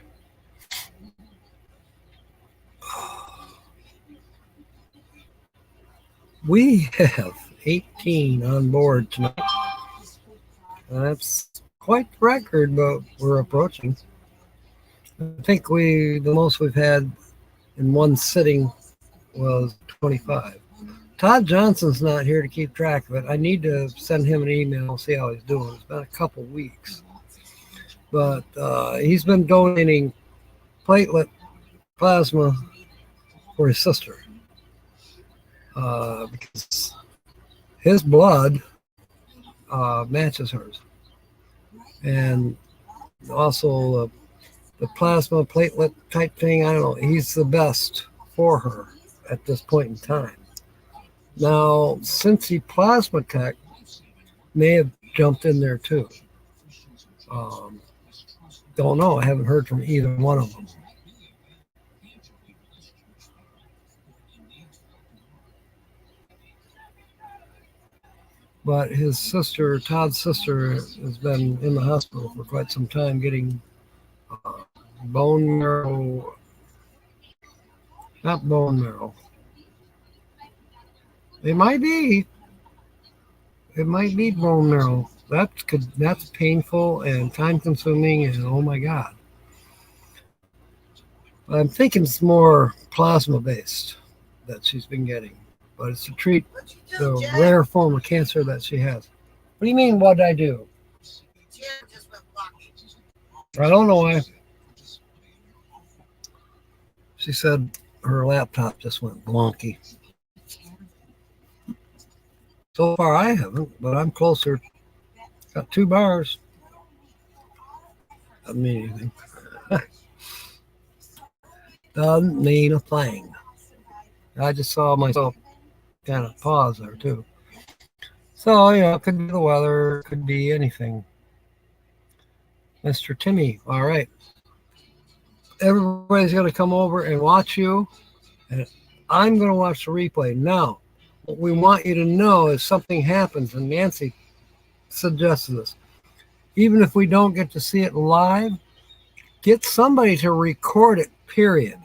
We have 18 on board tonight. That's quite the record, but we're approaching. I think the most we've had in one sitting was 25. Todd Johnson's not here to keep track of it. I need to send him an email, see how he's doing. It's been a couple weeks. But he's been donating platelet plasma for his sister. Because his blood matches hers. And also the plasma platelet type thing, I don't know, he's the best for her at this point in time. Now, Cincy Plasma Tech may have jumped in there too. Don't know. I haven't heard from either one of them. But his sister, Todd's sister, has been in the hospital for quite some time getting bone marrow, not bone marrow. It might be bone marrow. That's painful and time consuming, and oh my God. I'm thinking it's more plasma based that she's been getting, but it's to treat the rare form of cancer that she has. What do you mean, what did I do? I don't know why. She said her laptop just went wonky. So far I haven't, but I'm closer. Got 2 bars. Doesn't mean anything. Doesn't mean a thing. I just saw myself kind of pause there too. So, it could be the weather, it could be anything. Mr. Timmy, all right. Everybody's going to come over and watch you, and I'm going to watch the replay. Now, what we want you to know is something happens, and Nancy suggested this. Even if we don't get to see it live, get somebody to record it, period.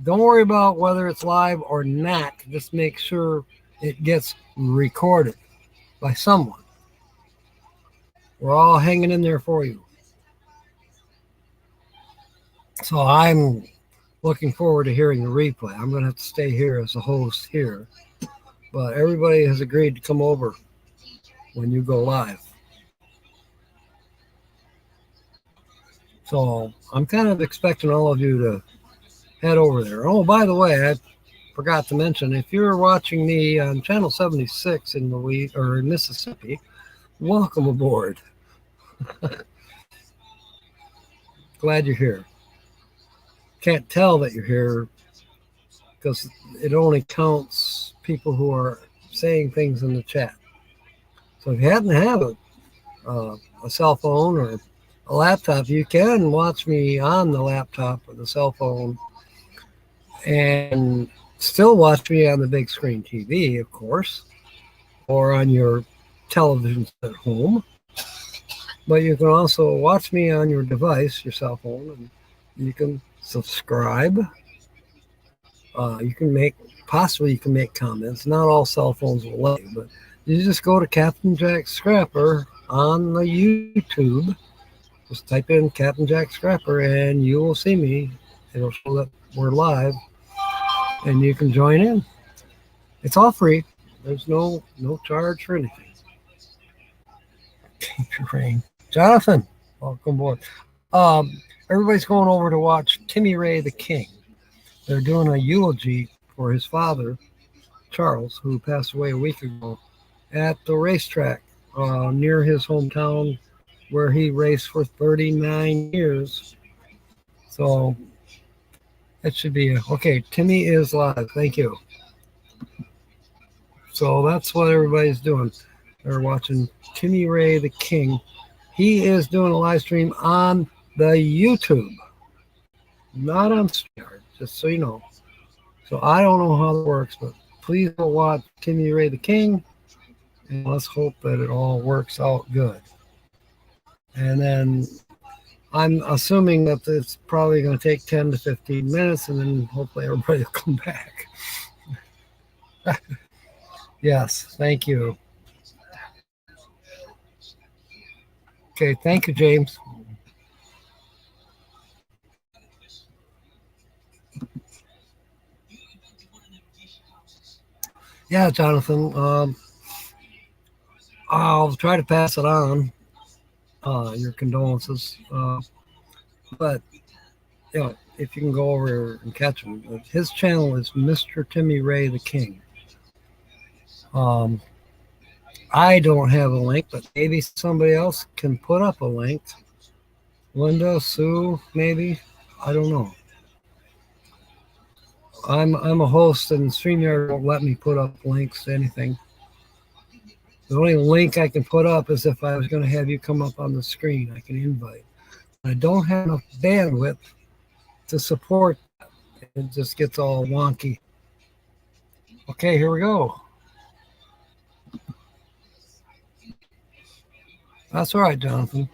Don't worry about whether it's live or not. Just make sure it gets recorded by someone. We're all hanging in there for you. So I'm looking forward to hearing the replay. I'm going to have to stay here as a host here. But everybody has agreed to come over when you go live. So I'm kind of expecting all of you to head over there. Oh, by the way, I forgot to mention, if you're watching me on channel 76 in Mississippi, welcome aboard. Glad you're here. Can't tell that you're here because it only counts people who are saying things in the chat. So if you happen to have a cell phone or a laptop, you can watch me on the laptop or the cell phone and still watch me on the big screen TV, of course, or on your television at home. But you can also watch me on your device, your cell phone, and you can subscribe. You can make comments. Not all cell phones will let you, but you just go to Captain Jack Scrapper on the YouTube. Just type in Captain Jack Scrapper and you will see me. It'll show that we're live and you can join in. It's all free. There's no charge for anything. Keep your rain. Jonathan, welcome aboard. Everybody's going over to watch Timmy Ray the King. They're doing a eulogy for his father, Charles, who passed away a week ago, at the racetrack near his hometown where he raced for 39 years. So it should be okay. Timmy is live. Thank you. So that's what everybody's doing. They're watching Timmy Ray the King. He is doing a live stream on the YouTube, not on StreamYard, just so you know. So I don't know how it works, but please go watch Timmy Ray the King, and let's hope that it all works out good. And then I'm assuming that it's probably going to take 10 to 15 minutes, and then hopefully everybody will come back. Yes, thank you. Okay, thank you, James. Yeah, Jonathan, I'll try to pass it on, your condolences. But, if you can go over and catch him. His channel is Mr. Timmy Ray the King. I don't have a link, but maybe somebody else can put up a link. Linda, Sue, maybe. I don't know. I'm a host, and StreamYard won't let me put up links to anything. The only link I can put up is if I was going to have you come up on the screen. I can invite. I don't have enough bandwidth to support that. It just gets all wonky. Okay, here we go. That's all right, Jonathan.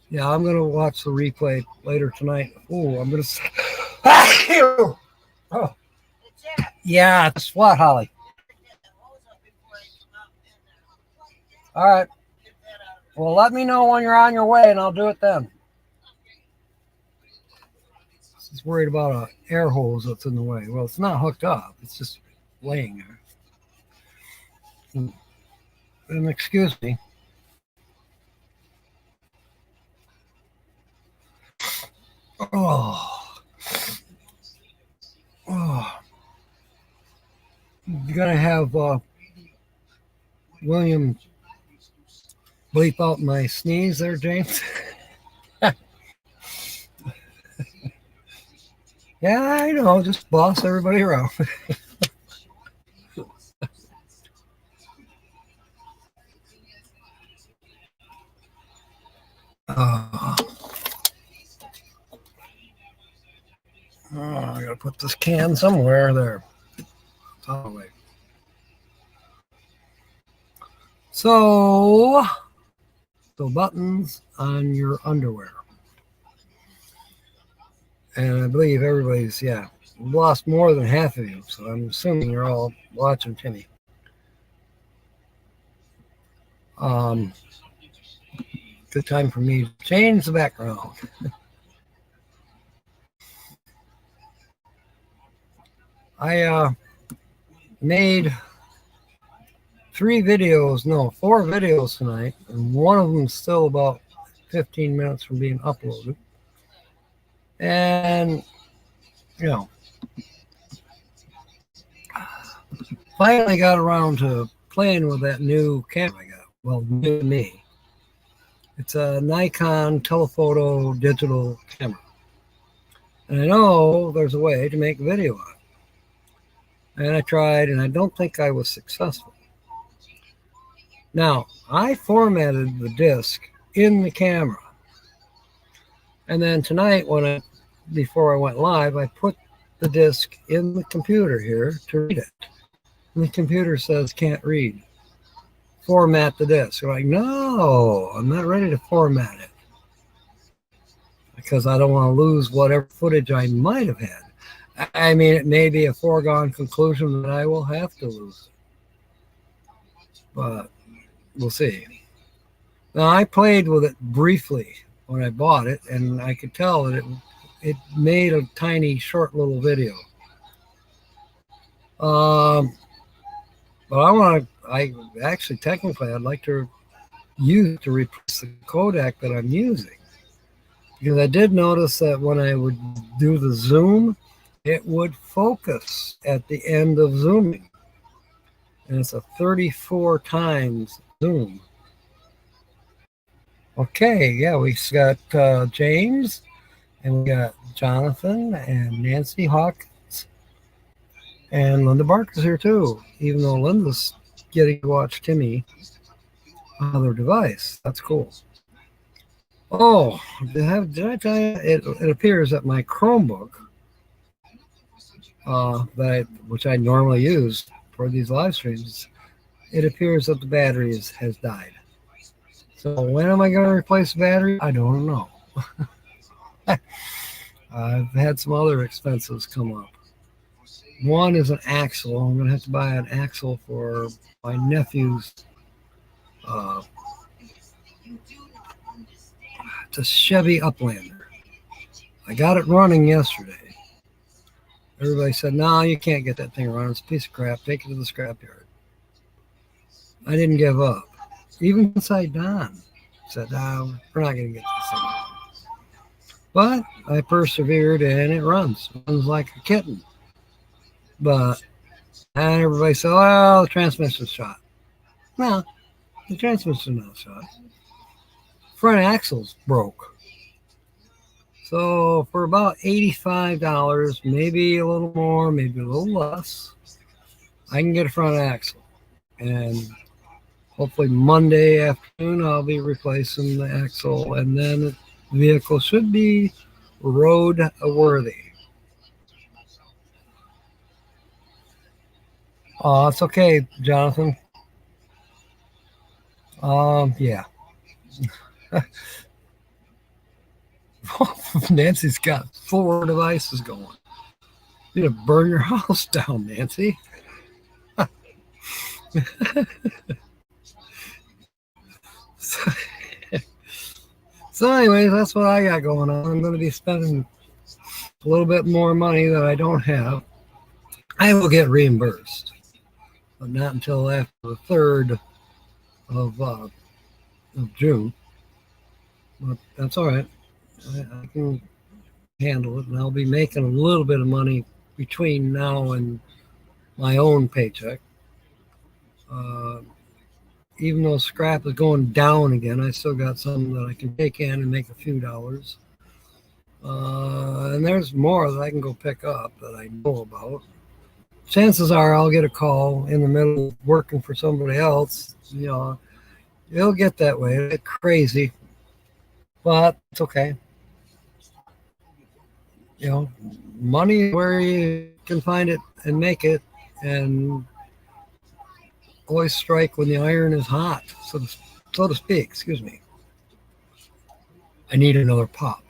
Yeah, I'm going to watch the replay later tonight. Oh, I'm going to... Oh. Yeah, it's what, Holly? All right. Well, let me know when you're on your way, and I'll do it then. He's worried about an air hose that's in the way. Well, it's not hooked up. It's just laying there. And excuse me. Oh. You're going to have William bleep out my sneeze there, James? Yeah, I know. Just boss everybody around. I gotta put this can somewhere there. Oh, wait. So buttons on your underwear. And I believe everybody's, lost more than half of you. So I'm assuming you're all watching Timmy. Good time for me to change the background. I made 4 videos tonight, and one of them is still about 15 minutes from being uploaded. And, finally got around to playing with that new camera I got. Well, new to me. It's a Nikon telephoto digital camera. And I know there's a way to make video on it. And I tried, and I don't think I was successful. Now, I formatted the disc in the camera. And then tonight, before I went live, I put the disc in the computer here to read it. And the computer says can't read. Format the disc. I'm like, no, I'm not ready to format it. Because I don't want to lose whatever footage I might have had. I mean, it may be a foregone conclusion that I will have to lose it. But we'll see. Now, I played with it briefly when I bought it, and I could tell that it made a tiny, short little video. But technically, I'd like to use it to replace the codec that I'm using. Because I did notice that when I would do the zoom, it would focus at the end of zooming. And it's a 34 times zoom. Okay, yeah, we got James, and we got Jonathan and Nancy Hawkins, and Linda Barker's here too, even though Linda's getting to watch Timmy on their device. That's cool. Oh, did I tell you? It appears that my Chromebook, which I normally use for these live streams, it appears that the battery has died. So when am I going to replace the battery? I don't know. I've had some other expenses come up. One is an axle. I'm going to have to buy an axle for my nephew's. It's a Chevy Uplander. I got it running yesterday. Everybody said, no, you can't get that thing running. It's a piece of crap. Take it to the scrapyard. I didn't give up. Even inside Don said, we're not going to get this thing. But I persevered and it runs like a kitten. But and everybody said, well, the transmission's shot. No, the transmission's not shot. Front axle's broke. So for about $85, maybe a little more, maybe a little less, I can get a front axle. And hopefully Monday afternoon, I'll be replacing the axle. And then the vehicle should be road worthy. Oh, it's okay, Jonathan. Yeah. Nancy's got 4 devices going. You're gonna burn your house down, Nancy. So anyways, that's what I got going on. I'm going to be spending a little bit more money that I don't have. I will get reimbursed, but not until after the 3rd of June. But that's all right. I can handle it, and I'll be making a little bit of money between now and my own paycheck. Even though scrap is going down again, I still got some that I can take in and make a few dollars. And there's more that I can go pick up that I know about. Chances are I'll get a call in the middle of working for somebody else. You know, it'll get that way. It'll get crazy, but it's okay. You know, money where you can find it and make it, and always strike when the iron is hot, so to speak. Excuse me. I need another pop.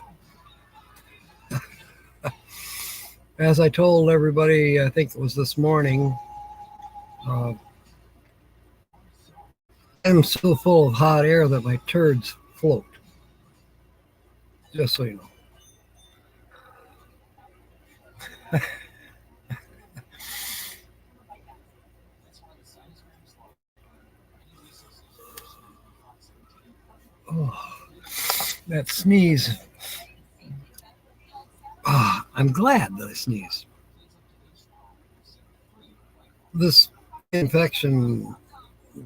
As I told everybody, I think it was this morning, I'm so full of hot air that my turds float. Just so you know. Oh, that sneeze. I'm glad that I sneezed. This infection,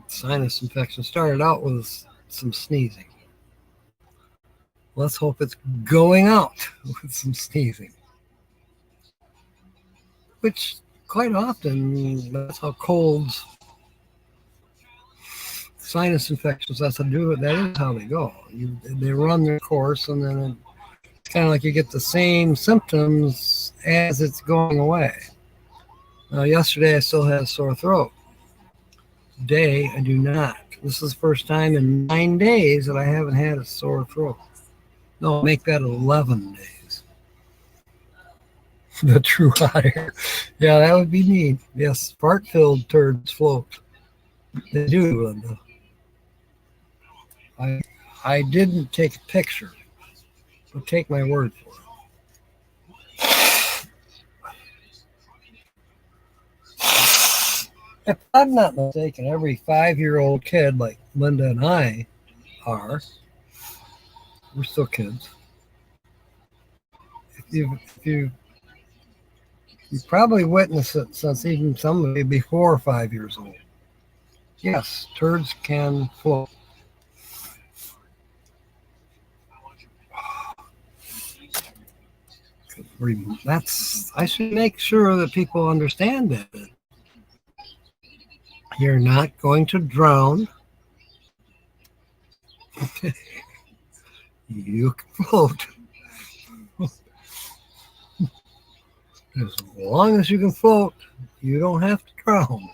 sinus infection, started out with some sneezing. Let's hope it's going out with some sneezing. Which quite often, that's how colds, sinus infections, that's how do it. That is how they go. They run their course, and then it's kind of like you get the same symptoms as it's going away. Yesterday I still had a sore throat. Today I do not. This is the first time in 9 days that I haven't had a sore throat. No, make that 11 days. The true hot air. Yeah, that would be neat. Yes, fart-filled turds float. They do, Linda. I didn't take a picture, but take my word for it. If I'm not mistaken, every 5-year-old kid like Linda and I are, we're still kids. You probably witnessed it since even somebody before 5 years old. Yes, turds can float. I should make sure that people understand that. You're not going to drown. You can float. As long as you can float, you don't have to drown.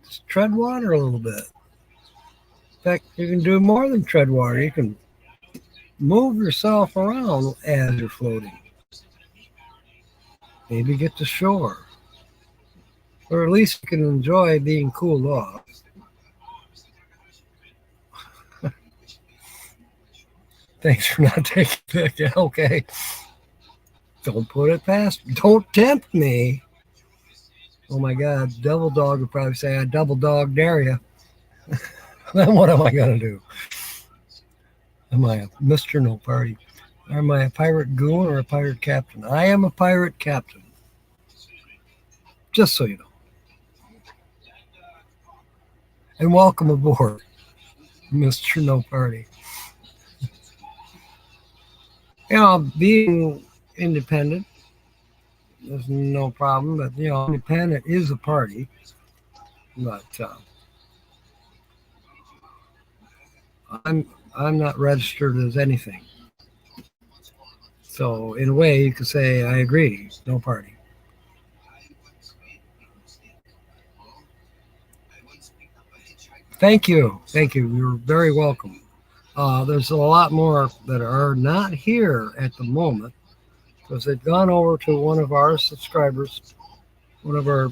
Just tread water a little bit. In fact, you can do more than tread water. You can move yourself around as you're floating. Maybe get to shore. Or at least you can enjoy being cooled off. Thanks for not taking a pic. Okay. Don't put it past. Don't tempt me. Oh my God. Devil Dog would probably say, I double dog dare you. Then what am I going to do? Am I a Mr. No Party? Am I a pirate goon or a pirate captain? I am a pirate captain. Just so you know. And welcome aboard, Mr. No Party. Being independent is no problem, but independent is a party. But I'm not registered as anything. So in a way, you could say I agree. No party. Thank you. You're very welcome. There's a lot more that are not here at the moment because they've gone over to one of our subscribers, one of our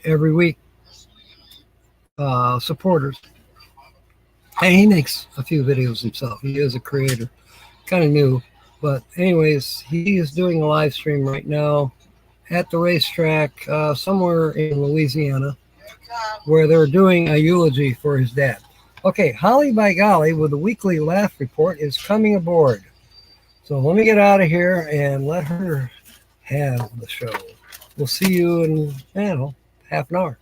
every week supporters. And he makes a few videos himself. He is a creator, kind of new. But, anyways, he is doing a live stream right now at the racetrack somewhere in Louisiana where they're doing a eulogy for his dad. Okay, Holly By Golly with the weekly laugh report is coming aboard. So let me get out of here and let her have the show. We'll see you in, half an hour.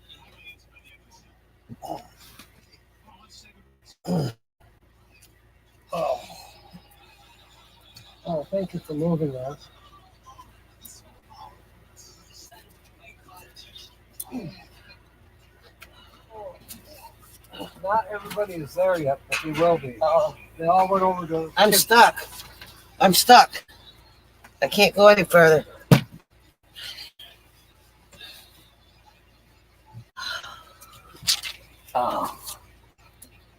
Oh, thank you for moving that. Not everybody is there yet, but they will be. They all went over to... I'm stuck. I can't go any further.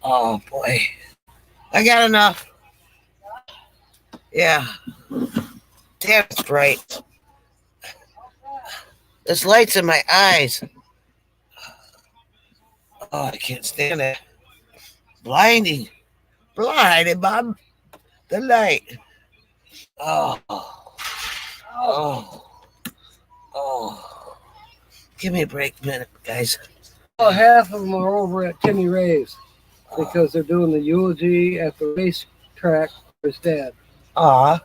Oh boy. I got enough. Yeah. Damn, it's bright. There's lights in my eyes. Oh, I can't stand it. Blinded by the light. Oh. Give me a break, minute, guys. Well, half of them are over at Timmy Ray's because they're doing the eulogy at the racetrack for his dad. Yeah.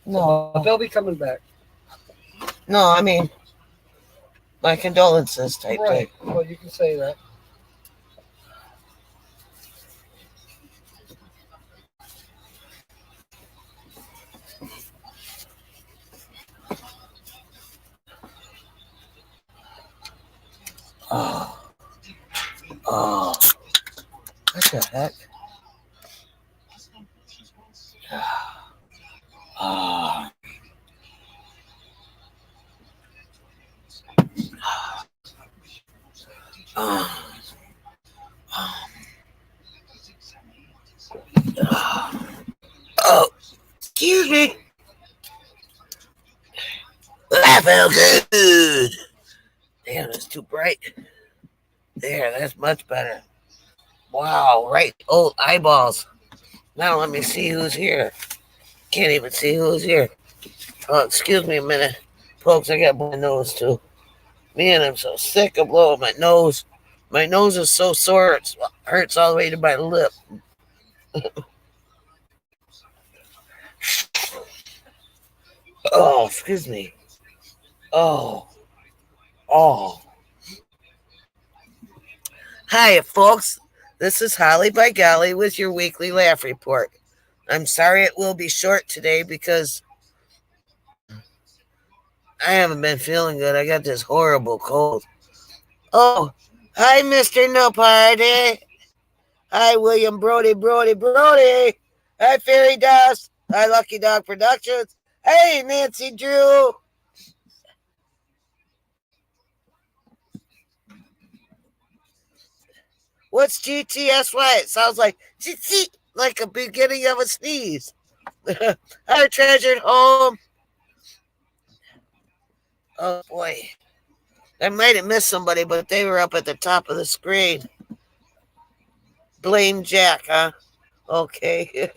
No. But they'll be coming back. No, I mean, my condolences type Right. thing. Well, you can say that. Oh. What the heck? Oh. Oh, excuse me. That felt good. Damn, it's too bright. There, that's much better. Wow, right. Old eyeballs. Now let me see who's here. Can't even see who's here. Oh, excuse me a minute. Folks, I got my nose too. Man, I'm so sick of blowing my nose. My nose is so sore, it hurts all the way to my lip. Oh, excuse me. Oh. Hi, folks. This is Holly By Golly with your weekly laugh report. I'm sorry it will be short today because I haven't been feeling good. I got this horrible cold. Oh, hi, Mr. No Party. Hi, William Brody. Hi, Fairy Dust. Hi, Lucky Dog Productions. Hey, Nancy Drew. What's GTSY? It sounds like GT, like a beginning of a sneeze. Our treasured home. Oh, boy. I might have missed somebody, but they were up at the top of the screen. Blame Jack, huh? Okay.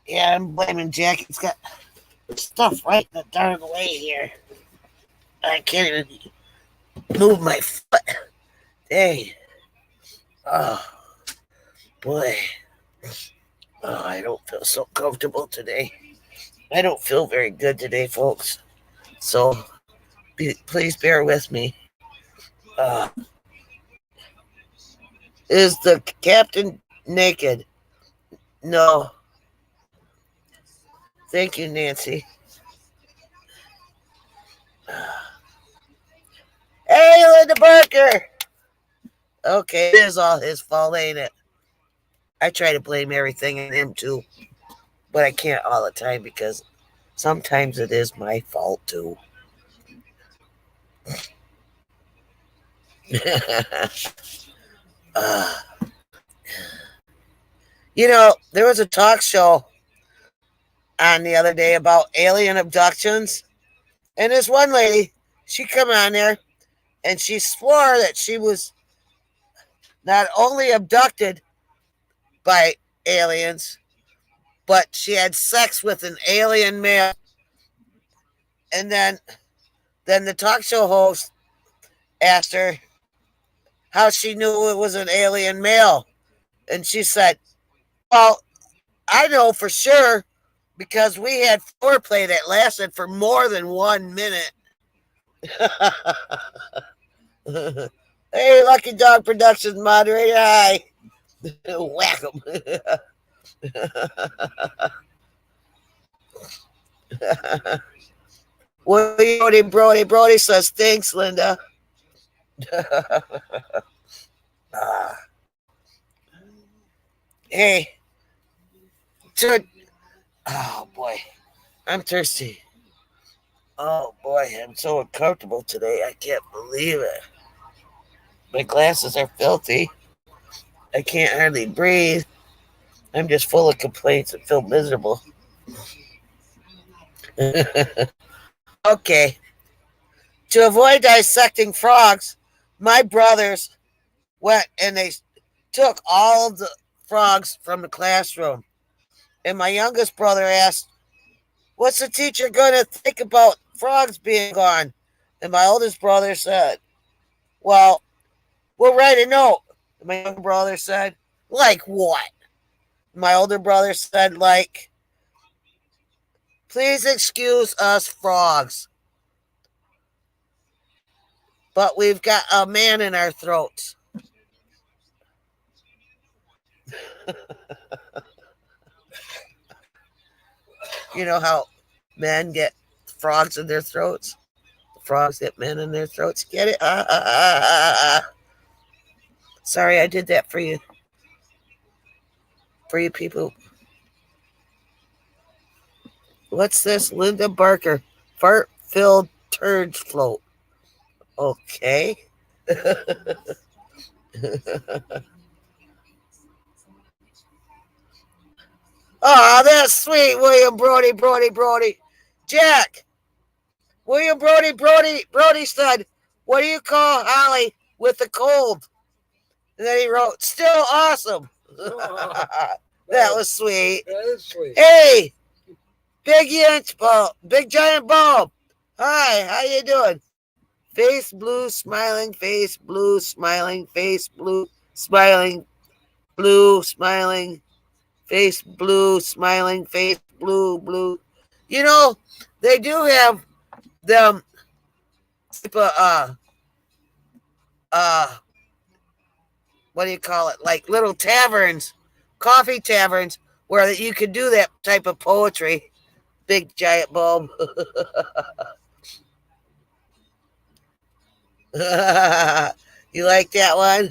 Yeah, I'm blaming Jack. He's got stuff right in the darn way here. I can't even move my foot. Dang. Oh, boy. Oh, I don't feel so comfortable today. I don't feel very good today, folks. So please bear with me. Uh, is the captain naked? No. Thank you, Nancy. Hey, Linda Barker. Okay, it is all his fault, ain't it? I try to blame everything on him too, but I can't all the time because sometimes it is my fault too. uh, there was a talk show on the other day about alien abductions, and this one lady, she come on there and she swore that she was not only abducted by aliens, but she had sex with an alien male. And then the talk show host asked her how she knew it was an alien male. And she said, well, I know for sure because we had foreplay that lasted for more than 1 minute. Hey, Lucky Dog Productions moderator, hi. Whack 'em. Brody says, thanks, Linda. Hey, oh boy, I'm thirsty. Oh boy, I'm so uncomfortable today. I can't believe it. My glasses are filthy. I can't hardly breathe. I'm just full of complaints and feel miserable. Okay. To avoid dissecting frogs, my brothers went and they took all the frogs from the classroom. And my youngest brother asked, what's the teacher going to think about frogs being gone? And my oldest brother said, well, we'll write a note. And my younger brother said, like what? My older brother said, like, please excuse us frogs, but we've got a man in our throats. You know how men get frogs in their throats? Frogs get men in their throats. Get it? Sorry, I did that for you. For you people. What's this? Linda Barker. Fart-filled turd float. Okay. Oh, that's sweet, William Brody. Jack. William Brody said, what do you call Holly with the cold? And then he wrote, still awesome. That was sweet. That is sweet. Hey, big giant bulb. Hi, how you doing? Face blue, smiling, face blue, smiling, face blue, smiling, blue, smiling, face blue, smiling, face blue. You know, they do have them what do you call it? Like little taverns, coffee taverns, where you could do that type of poetry. Big giant bulb. You like that one?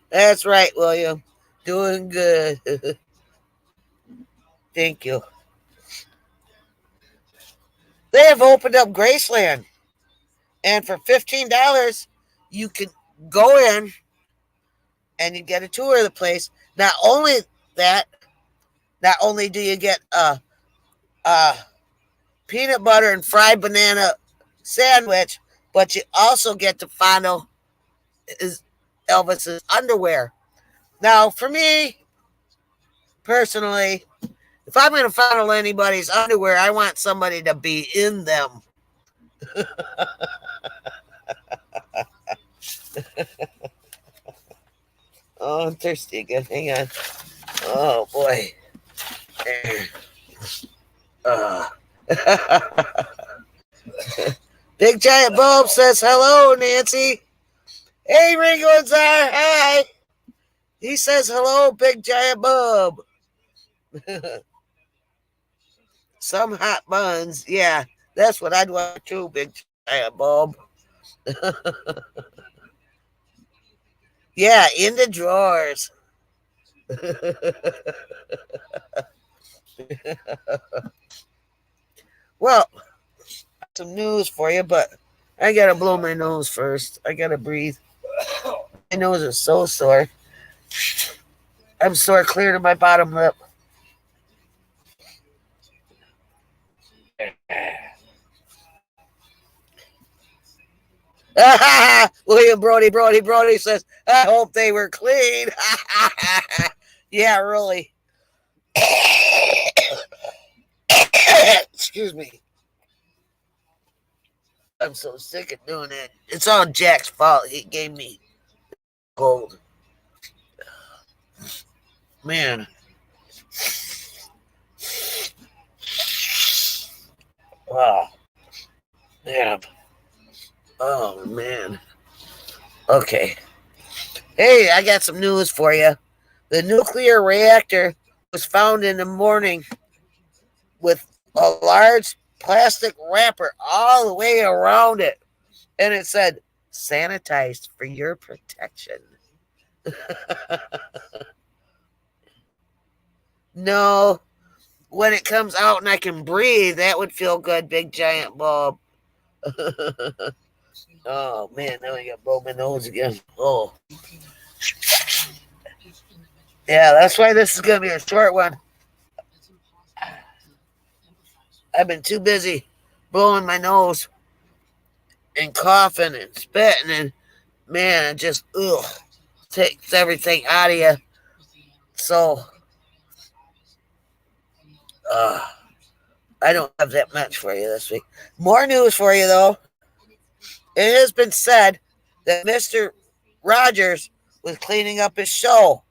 That's right, William. Doing good. Thank you. They have opened up Graceland. And for $15, you can go in and you get a tour of the place. Not only do you get a peanut butter and fried banana sandwich, but you also get to fondle Elvis's underwear. Now, for me, personally, if I'm going to fondle anybody's underwear, I want somebody to be in them. I'm thirsty again. Hang on. Oh boy. Big Giant Bulb says hello, Nancy. Hey, Ringo and Czar, hi. He says hello, Big Giant Bulb. Some hot buns. Yeah, that's what I'd want too, Big Giant Bulb. Yeah, in the drawers. Well, some news for you, but I gotta blow my nose first. I gotta breathe. My nose is so sore. I'm sore clear to my bottom lip. William Brody says, I hope they were clean. Yeah, really. Excuse me. I'm so sick of doing it. It's all Jack's fault. He gave me cold. Man. Wow. Yeah. Oh, man. Okay. Hey, I got some news for you. The nuclear reactor was found in the morning with a large plastic wrapper all the way around it. And it said, sanitized for your protection. No, when it comes out and I can breathe, that would feel good, Big Giant Bulb. Oh, man, now I got to blow my nose again. Oh. Yeah, that's why this is going to be a short one. I've been too busy blowing my nose and coughing and spitting, and man, it just takes everything out of you. So, I don't have that much for you this week. More news for you, though. It has been said that Mr. Rogers was cleaning up his show,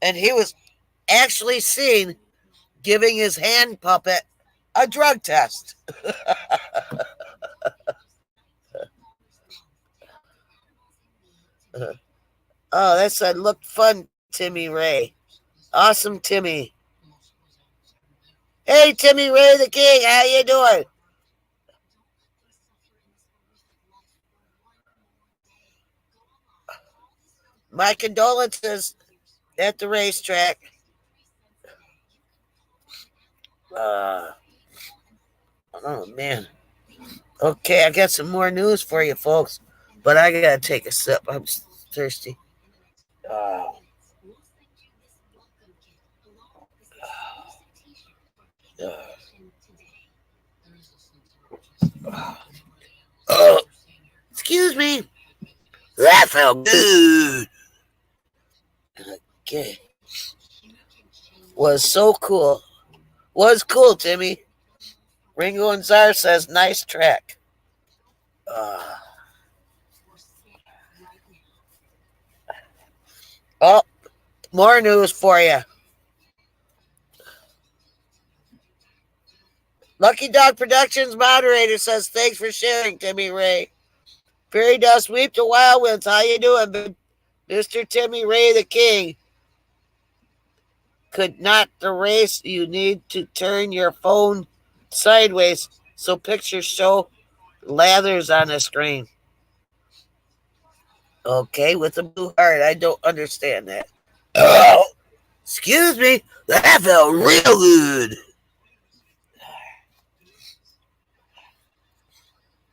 and he was actually seen giving his hand puppet a drug test. Oh, that said, looked fun, Timmy Ray. Awesome, Timmy. Hey, Timmy Ray the King, how you doing? My condolences at the racetrack. Oh, man. Okay, I got some more news for you, folks. But I got to take a sip. I'm thirsty. Oh, excuse me. That felt good. Okay. Was so cool. Was cool, Timmy. Ringo and Czar says, nice track. Oh, more news for you. Lucky Dog Productions moderator says, thanks for sharing, Timmy Ray. Fairy Dust Weep to Wild Winds. How you doing, Mr. Timmy Ray the King? Could not the race. You need to turn your phone sideways so pictures show lathers on the screen. Okay, with a blue heart. I don't understand that. Oh, excuse me. That felt real good.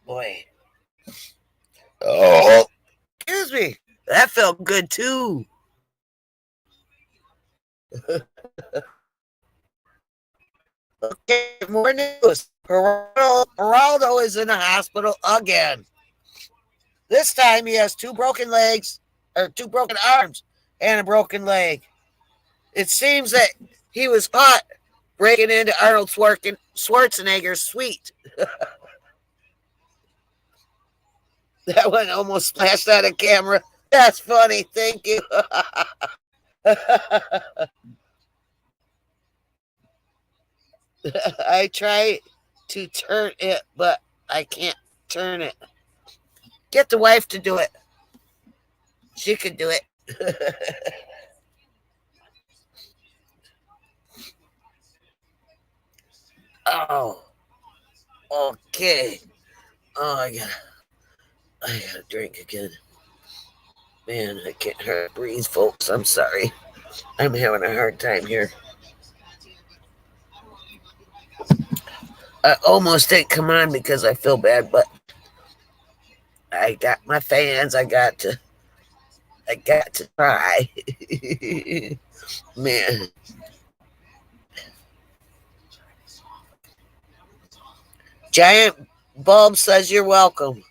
Boy. Oh, excuse me. That felt good too. Okay, more news. Geraldo is in the hospital again. This time he has two broken legs, or two broken arms, and a broken leg. It seems that he was caught breaking into Arnold Schwarzenegger's suite. That one almost splashed out of camera. That's funny. Thank you. I try to turn it, but I can't turn it. Get the wife to do it. She can do it. Oh, okay. Oh, I gotta drink again. Man, I can't hardly breathe, folks. I'm sorry. I'm having a hard time here. I almost didn't come on because I feel bad, but I got my fans. I got to try. Man. Giant Bulb says you're welcome.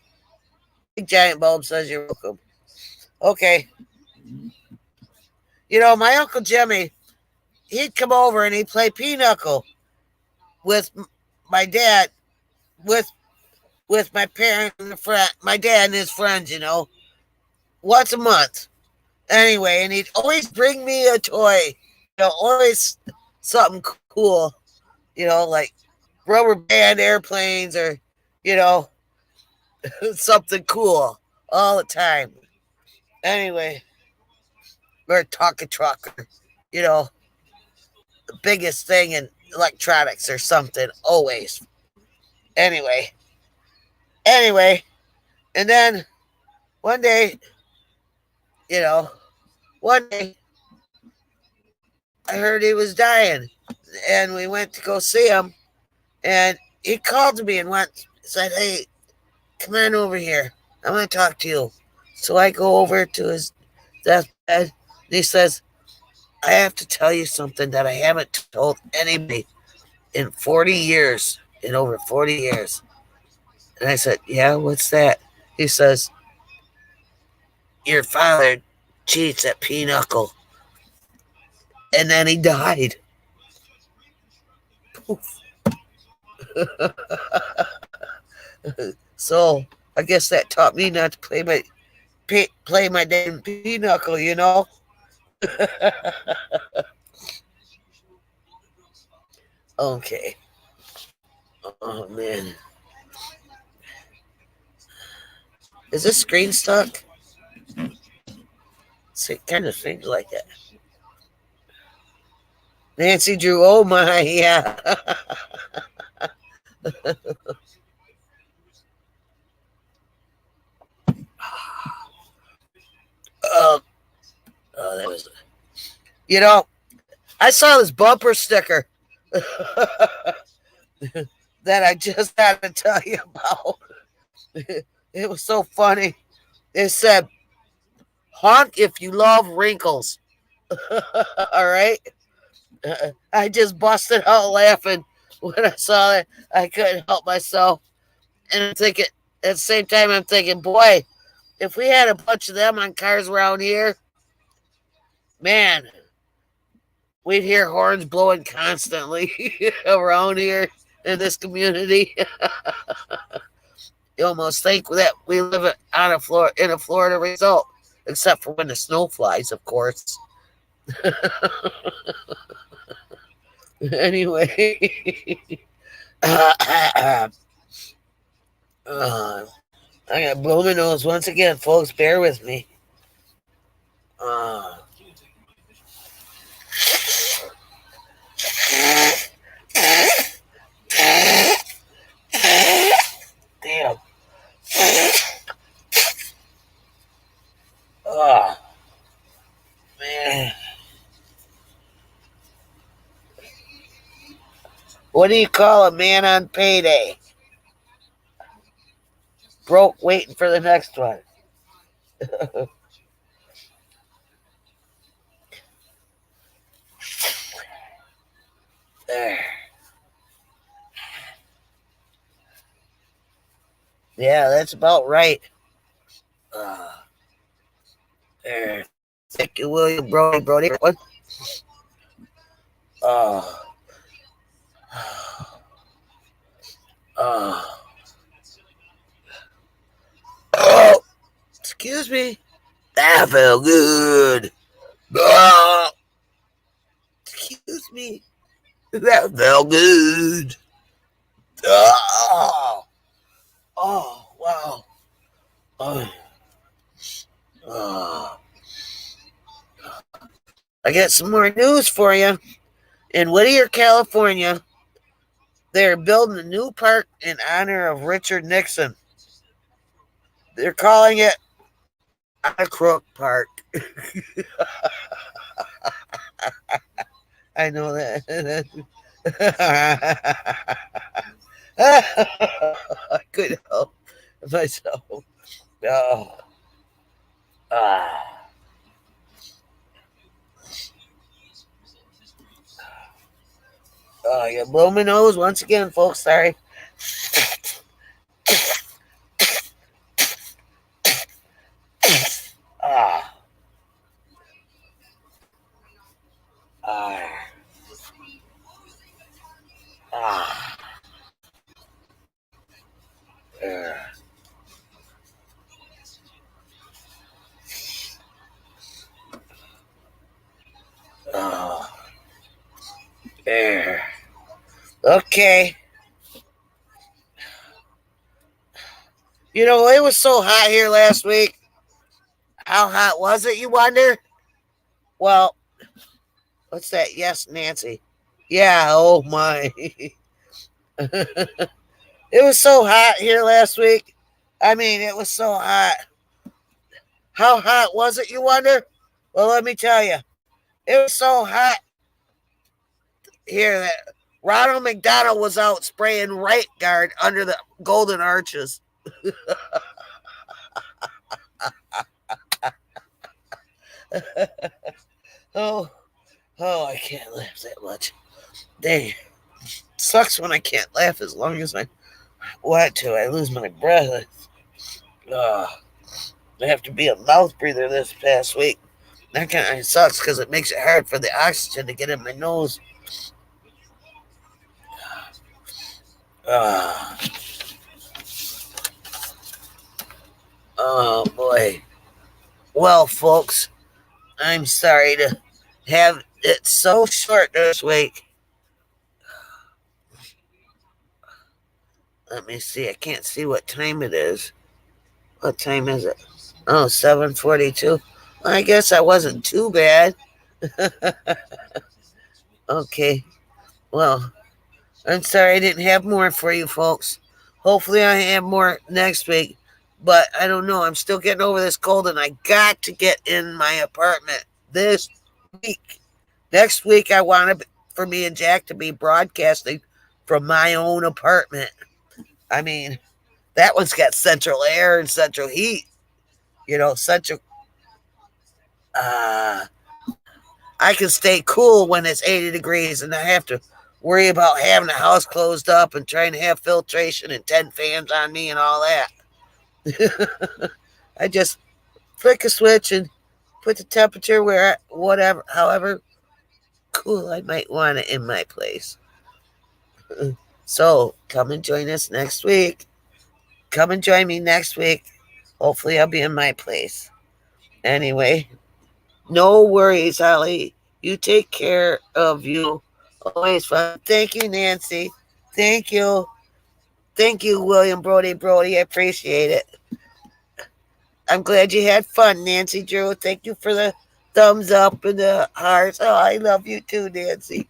Big Giant Bulb says you're welcome. Okay. You know, my Uncle Jimmy, he'd come over and he'd play pinochle with my dad, with my parents and my dad and his friends, you know, once a month. Anyway, and he'd always bring me a toy, you know, always something cool, you know, like rubber band airplanes or, you know, something cool all the time. Anyway, or a talking truck, or, you know, the biggest thing in electronics or something, always. Anyway, and then one day, you know, one day I heard he was dying, and we went to go see him, and he called me and said, "Hey, come on over here. I want to talk to you." So I go over to his deathbed, and he says, "I have to tell you something that I haven't told anybody in 40 years, in over 40 years." And I said, "Yeah, what's that?" He says, "Your father cheats at pinochle." And then he died. So I guess that taught me not to play my damn pinochle, you know. Okay. Oh man, is this screen stuck? It kind of seems like it. Nancy Drew, oh my, yeah. Oh, that was, you know, I saw this bumper sticker that I just had to tell you about. It was so funny. It said, "Honk if you love wrinkles." All right. I just busted out laughing when I saw that. I couldn't help myself. And I'm thinking, at the same time, I'm thinking, boy, if we had a bunch of them on cars around here, man, we'd hear horns blowing constantly around here in this community. You almost think that we live in a Florida result, except for when the snow flies, of course. Anyway, I got blooming nose once again, folks. Bear with me. Damn. Oh, man. What do you call a man on payday? Broke waiting for the next one. There. Yeah, that's about right. There. Thank you, William Brody. What? Oh. Oh. Excuse me. That felt good. Ah, excuse me. That felt good. Oh, oh wow. Oh, oh. I got some more news for you. In Whittier, California, they're building a new park in honor of Richard Nixon. They're calling it Crook Park. I know that. I couldn't help myself. Oh, ah. Oh, you blow my nose once again, folks. Sorry. Ah. Ah. Ah. There. Oh. There. Okay. You know, it was so hot here last week. How hot was it, you wonder? Well, what's that? Yes, Nancy. Yeah, oh my. It was so hot here last week. I mean, it was so hot. How hot was it, you wonder? Well, let me tell you. It was so hot here that Ronald McDonald was out spraying right guard under the golden arches. oh, I can't laugh that much. Dang. Sucks when I can't laugh as long as I want to. I lose my breath. I have to be a mouth breather this past week. That kind of sucks because it makes it hard for the oxygen to get in my nose. Oh boy. Well, folks, I'm sorry to have it so short this week. Let me see. I can't see what time it is. What time is it? Oh, 7:42. Well, I guess I wasn't too bad. Okay. Well, I'm sorry I didn't have more for you folks. Hopefully I have more next week. But I don't know. I'm still getting over this cold and I got to get in my apartment this week. Next week I want for me and Jack to be broadcasting from my own apartment. I mean, that one's got central air and central heat. You know, central. I can stay cool when it's 80 degrees and I have to worry about having the house closed up and trying to have filtration and 10 fans on me and all that. I just flick a switch and put the temperature where, whatever, however cool I might want it in my place. So come and join us next week. Come and join me next week. Hopefully I'll be in my place. Anyway, no worries, Holly. You take care of you. Always fun. Thank you, Nancy. Thank you. Thank you, William Brody. I appreciate it. I'm glad you had fun, Nancy Drew. Thank you for the thumbs up and the hearts. Oh, I love you too, Nancy.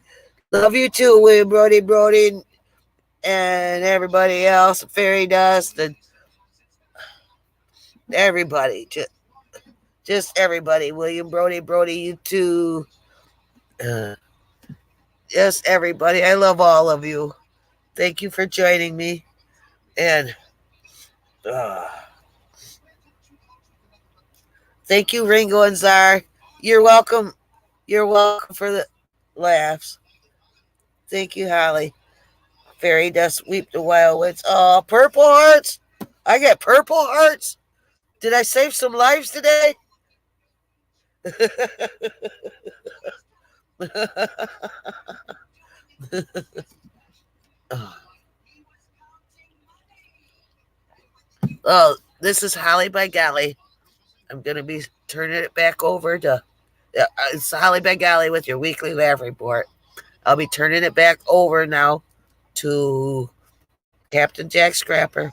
Love you too, William Brody, and everybody else, Fairy Dust, and everybody. Just everybody. William Brody, you too. Just everybody. I love all of you. Thank you for joining me. And thank you, Ringo and Czar. You're welcome. You're welcome for the laughs. Thank you, Holly. Fairy Dust, Weep the Wild Witch. Oh, purple hearts. I get purple hearts. Did I save some lives today? Oh, this is Holly By Golly I'm going to be turning it back over to it's Holly By Golly with your weekly laugh report. I'll be turning it back over now to Captain Jack Scrapper.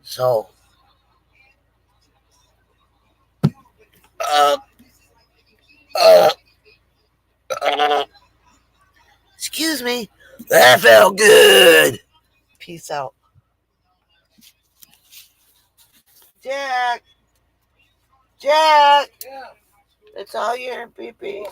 So, uh, uh, uh, excuse me. That felt good. Peace out. Jack. Jack. Yeah. It's all your pee-pee.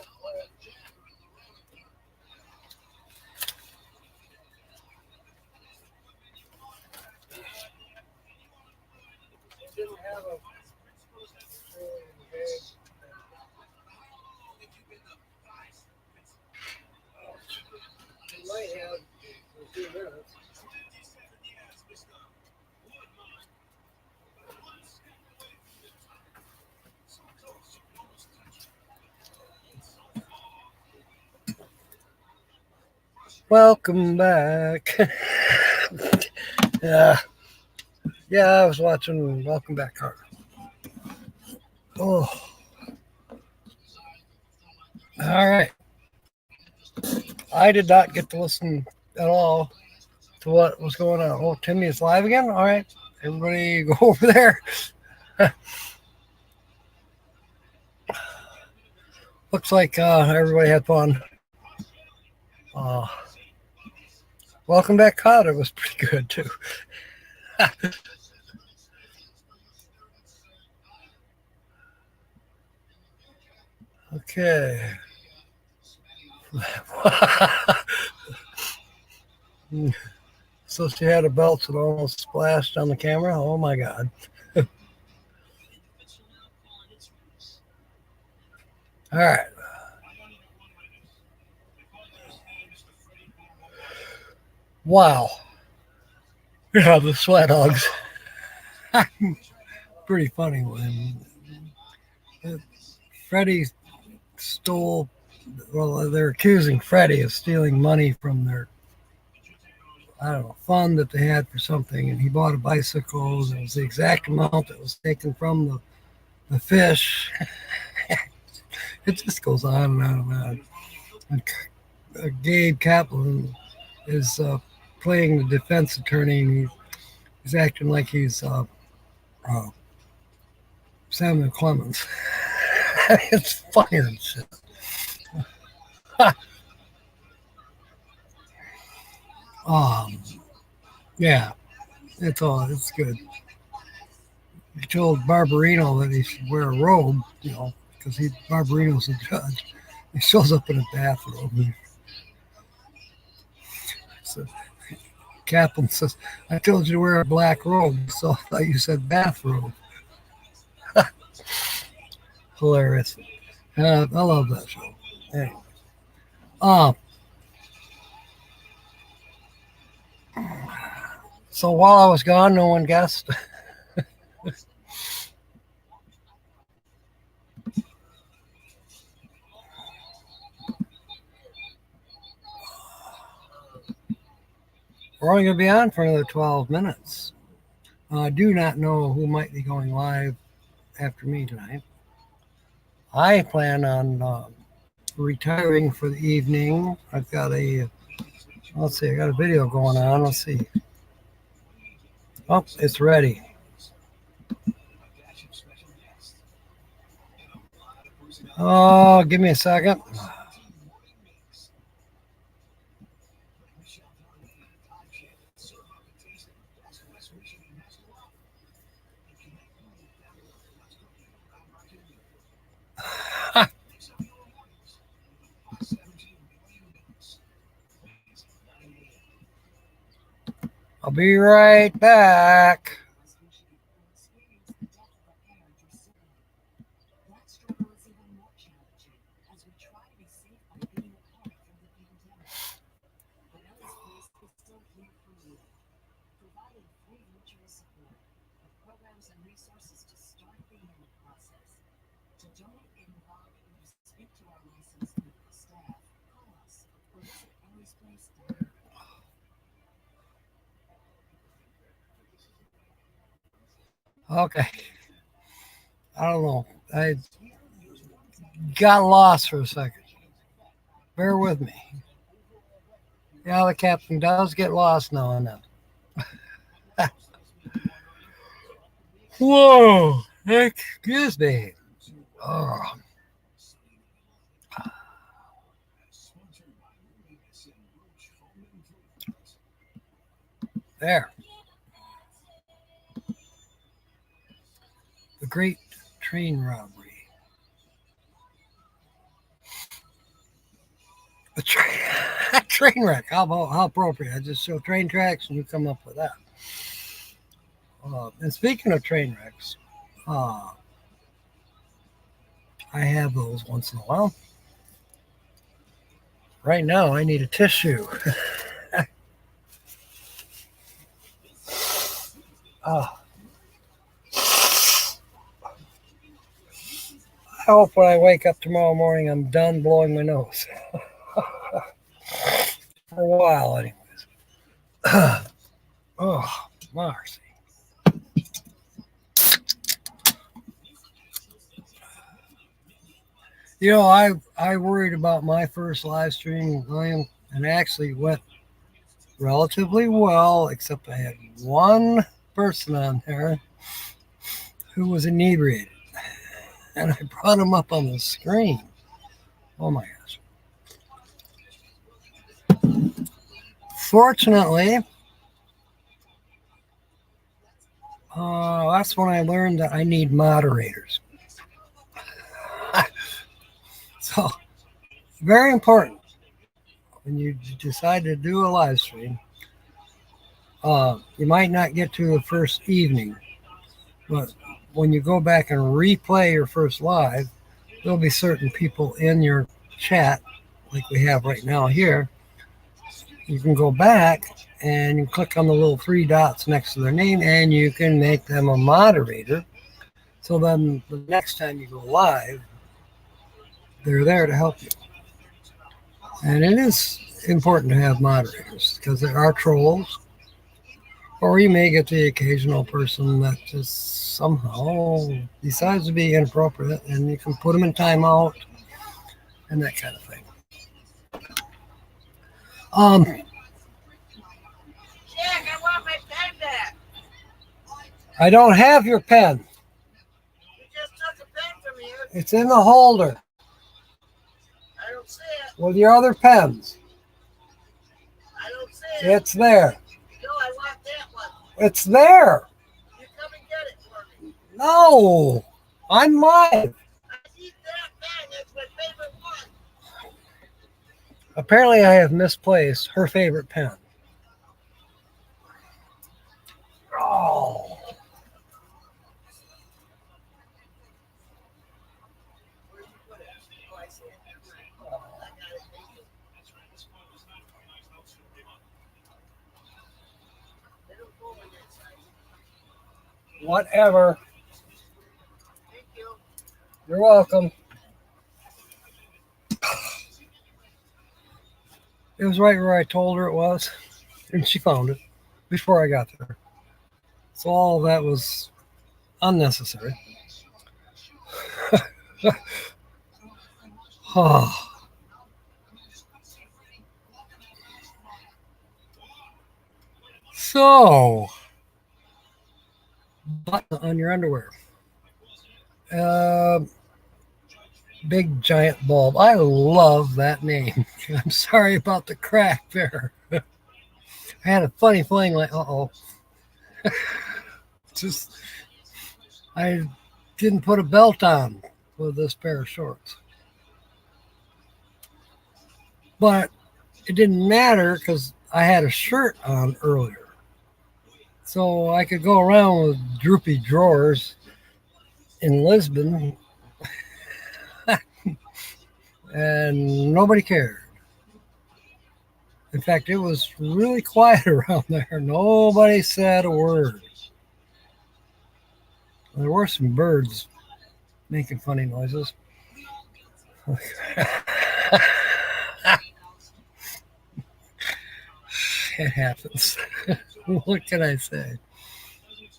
Welcome back. Yeah, I was watching Welcome Back, Carter. Oh, all right. I did not get to listen at all to what was going on. Oh, Timmy is live again? All right. Everybody go over there. Looks like everybody had fun. Uh, Welcome Back, Cotter was pretty good, too. Okay. So she had a belt that almost splashed on the camera. Oh, my God. All right. Wow. Yeah, the sweat hogs. Pretty funny one. Freddie stole, well, they're accusing Freddie of stealing money from their, I don't know, fund that they had for something. And he bought a bicycle. And it was the exact amount that was taken from the fish. It just goes on and on and on. And Gabe Kaplan is playing the defense attorney, and he's acting like he's Samuel Clemens. It's funnier than shit. Yeah, it's good. He told Barbarino that he should wear a robe, because Barbarino's a judge. He shows up in a bathrobe. So Kaplan says, "I told you to wear a black robe, so I thought you said bathrobe." Hilarious. I love that show. Anyway. So while I was gone, no one guessed. We're only going to be on for another 12 minutes. I do not know who might be going live after me tonight. I plan on retiring for the evening. I've got let's see, I got a video going on. Let's see. Oh, it's ready. Oh, give me a second. I'll be right back. Okay. I don't know. I got lost for a second. Bear with me. Yeah, the captain does get lost now and then. Whoa! Excuse me. Oh. There. The Great Train Robbery. A train wreck. How appropriate. I just show train tracks and you come up with that. And speaking of train wrecks, I have those once in a while. Right now, I need a tissue. I hope when I wake up tomorrow morning, I'm done blowing my nose. For a while, anyways. Oh, mercy. You know, I worried about my first live stream, William, and actually went relatively well, except I had one person on there who was inebriated. And I brought him up on the screen. Oh my gosh. Fortunately, that's when I learned that I need moderators. So, very important when you decide to do a live stream. You might not get to the first evening, but when you go back and replay your first live, there'll be certain people in your chat, like we have right now here. You can go back and you click on the little three dots next to their name and you can make them a moderator. So then the next time you go live, they're there to help you. And it is important to have moderators because there are trolls, or you may get the occasional person that just somehow decides to be inappropriate, and you can put them in timeout and that kind of thing. Jack, I want my pen back. I don't have your pen. You just took a pen from me. It's in the holder I don't see it. with your other pens. I don't see it. It's there. No, I want that one. It's there. You come and get it for me. No, I'm live. I need that pen. That's my favorite one. Apparently, I have misplaced her favorite pen. Oh. Where'd you put it? Oh, I see it. I got it. Thank you. They don't go in that size. Whatever. Thank you. You're welcome. It was right where I told her it was, and she found it before I got there. So all of that was unnecessary. Oh. So, button on your underwear. Big giant bulb. I love that name. I'm sorry about the crack there. I had a funny feeling like, uh-oh. Just, I didn't put a belt on with this pair of shorts. But it didn't matter because I had a shirt on earlier. So I could go around with droopy drawers in Lisbon and nobody cared. In fact, it was really quiet around there. Nobody said a word. There were some birds making funny noises. It happens. What can I say?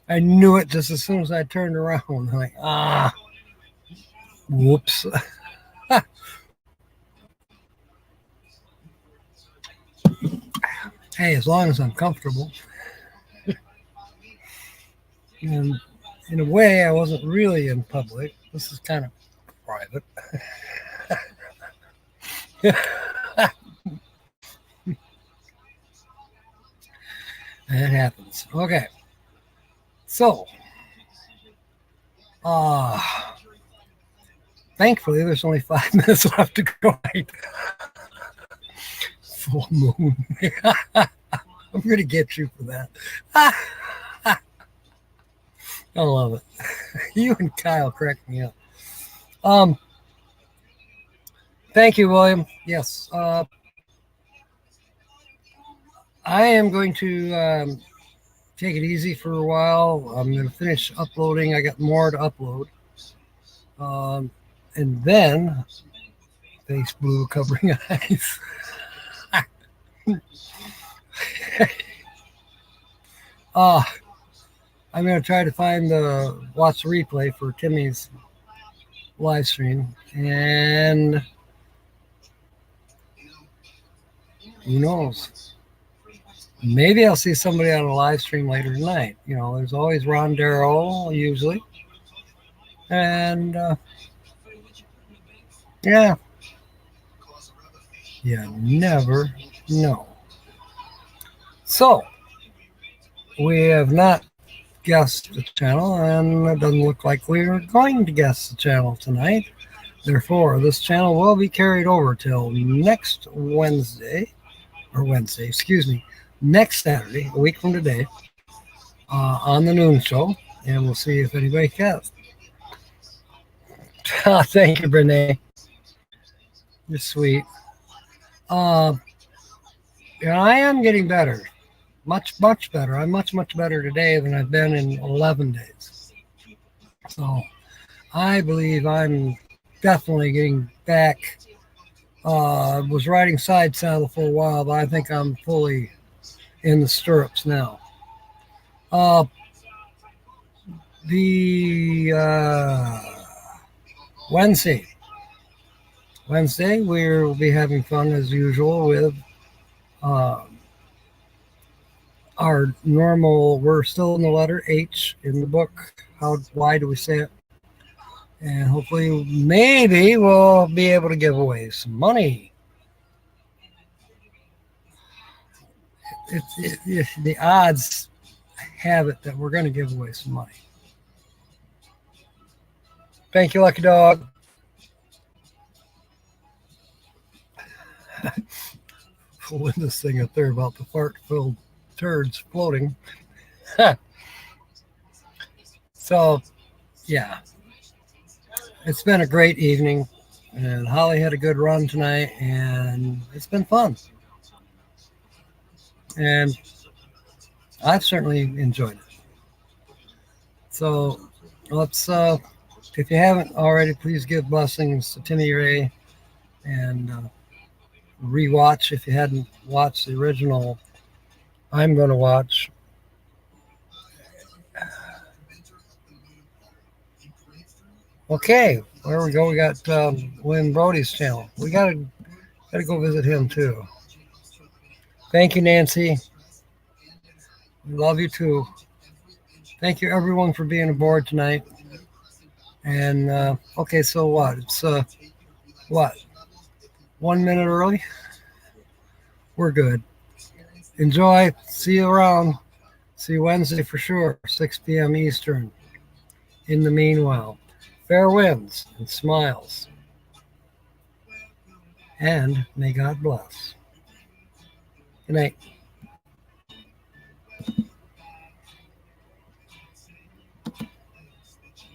I knew it just as soon as I turned around. I'm like, Whoops. Hey, as long as I'm comfortable. And in a way, I wasn't really in public. This is kind of private. That happens. Okay. So, thankfully, there's only 5 minutes left to go. Full moon. I'm going to get you for that. I love it. You and Kyle crack me up. Thank you, William. Yes. I am going to take it easy for a while. I'm going to finish uploading. I got more to upload. And then, face blue covering eyes. I'm going to try to find watch the replay for Timmy's live stream. And who knows? Maybe I'll see somebody on a live stream later tonight. You know, there's always Ron Darrow, usually. And, yeah. You never know. So, we have not guessed the channel, and it doesn't look like we are going to guess the channel tonight. Therefore, this channel will be carried over till next Wednesday, next Saturday, a week from today, on the noon show, and we'll see if anybody guessed. Thank you, Brene. You're sweet. I am getting better. Much better. I'm much better today than I've been in 11 days. So I believe I'm definitely getting back. Was riding side saddle for a while, but I think I'm fully in the stirrups now. Wednesday, we'll be having fun as usual with our normal. We're still in the letter H in the book. Why do we say it? And hopefully, maybe we'll be able to give away some money. The odds have it that we're going to give away some money. Thank you, Lucky Dog. Pulling this thing up there about the fart-filled turds floating. So, yeah. It's been a great evening, and Holly had a good run tonight, and it's been fun. And I've certainly enjoyed it. So let's, if you haven't already, please give blessings to Timmy Ray, and rewatch if you hadn't watched the original. I'm going to watch. Okay, there we go. We got William Brody's channel. We gotta go visit him too. Thank you, Nancy. We love you too. Thank you, everyone, for being aboard tonight. And okay, so what? It's 1 minute early. We're good. Enjoy. See you around. See you Wednesday for sure, 6 p.m. Eastern. In the meanwhile, fair winds and smiles. And may God bless. Good night.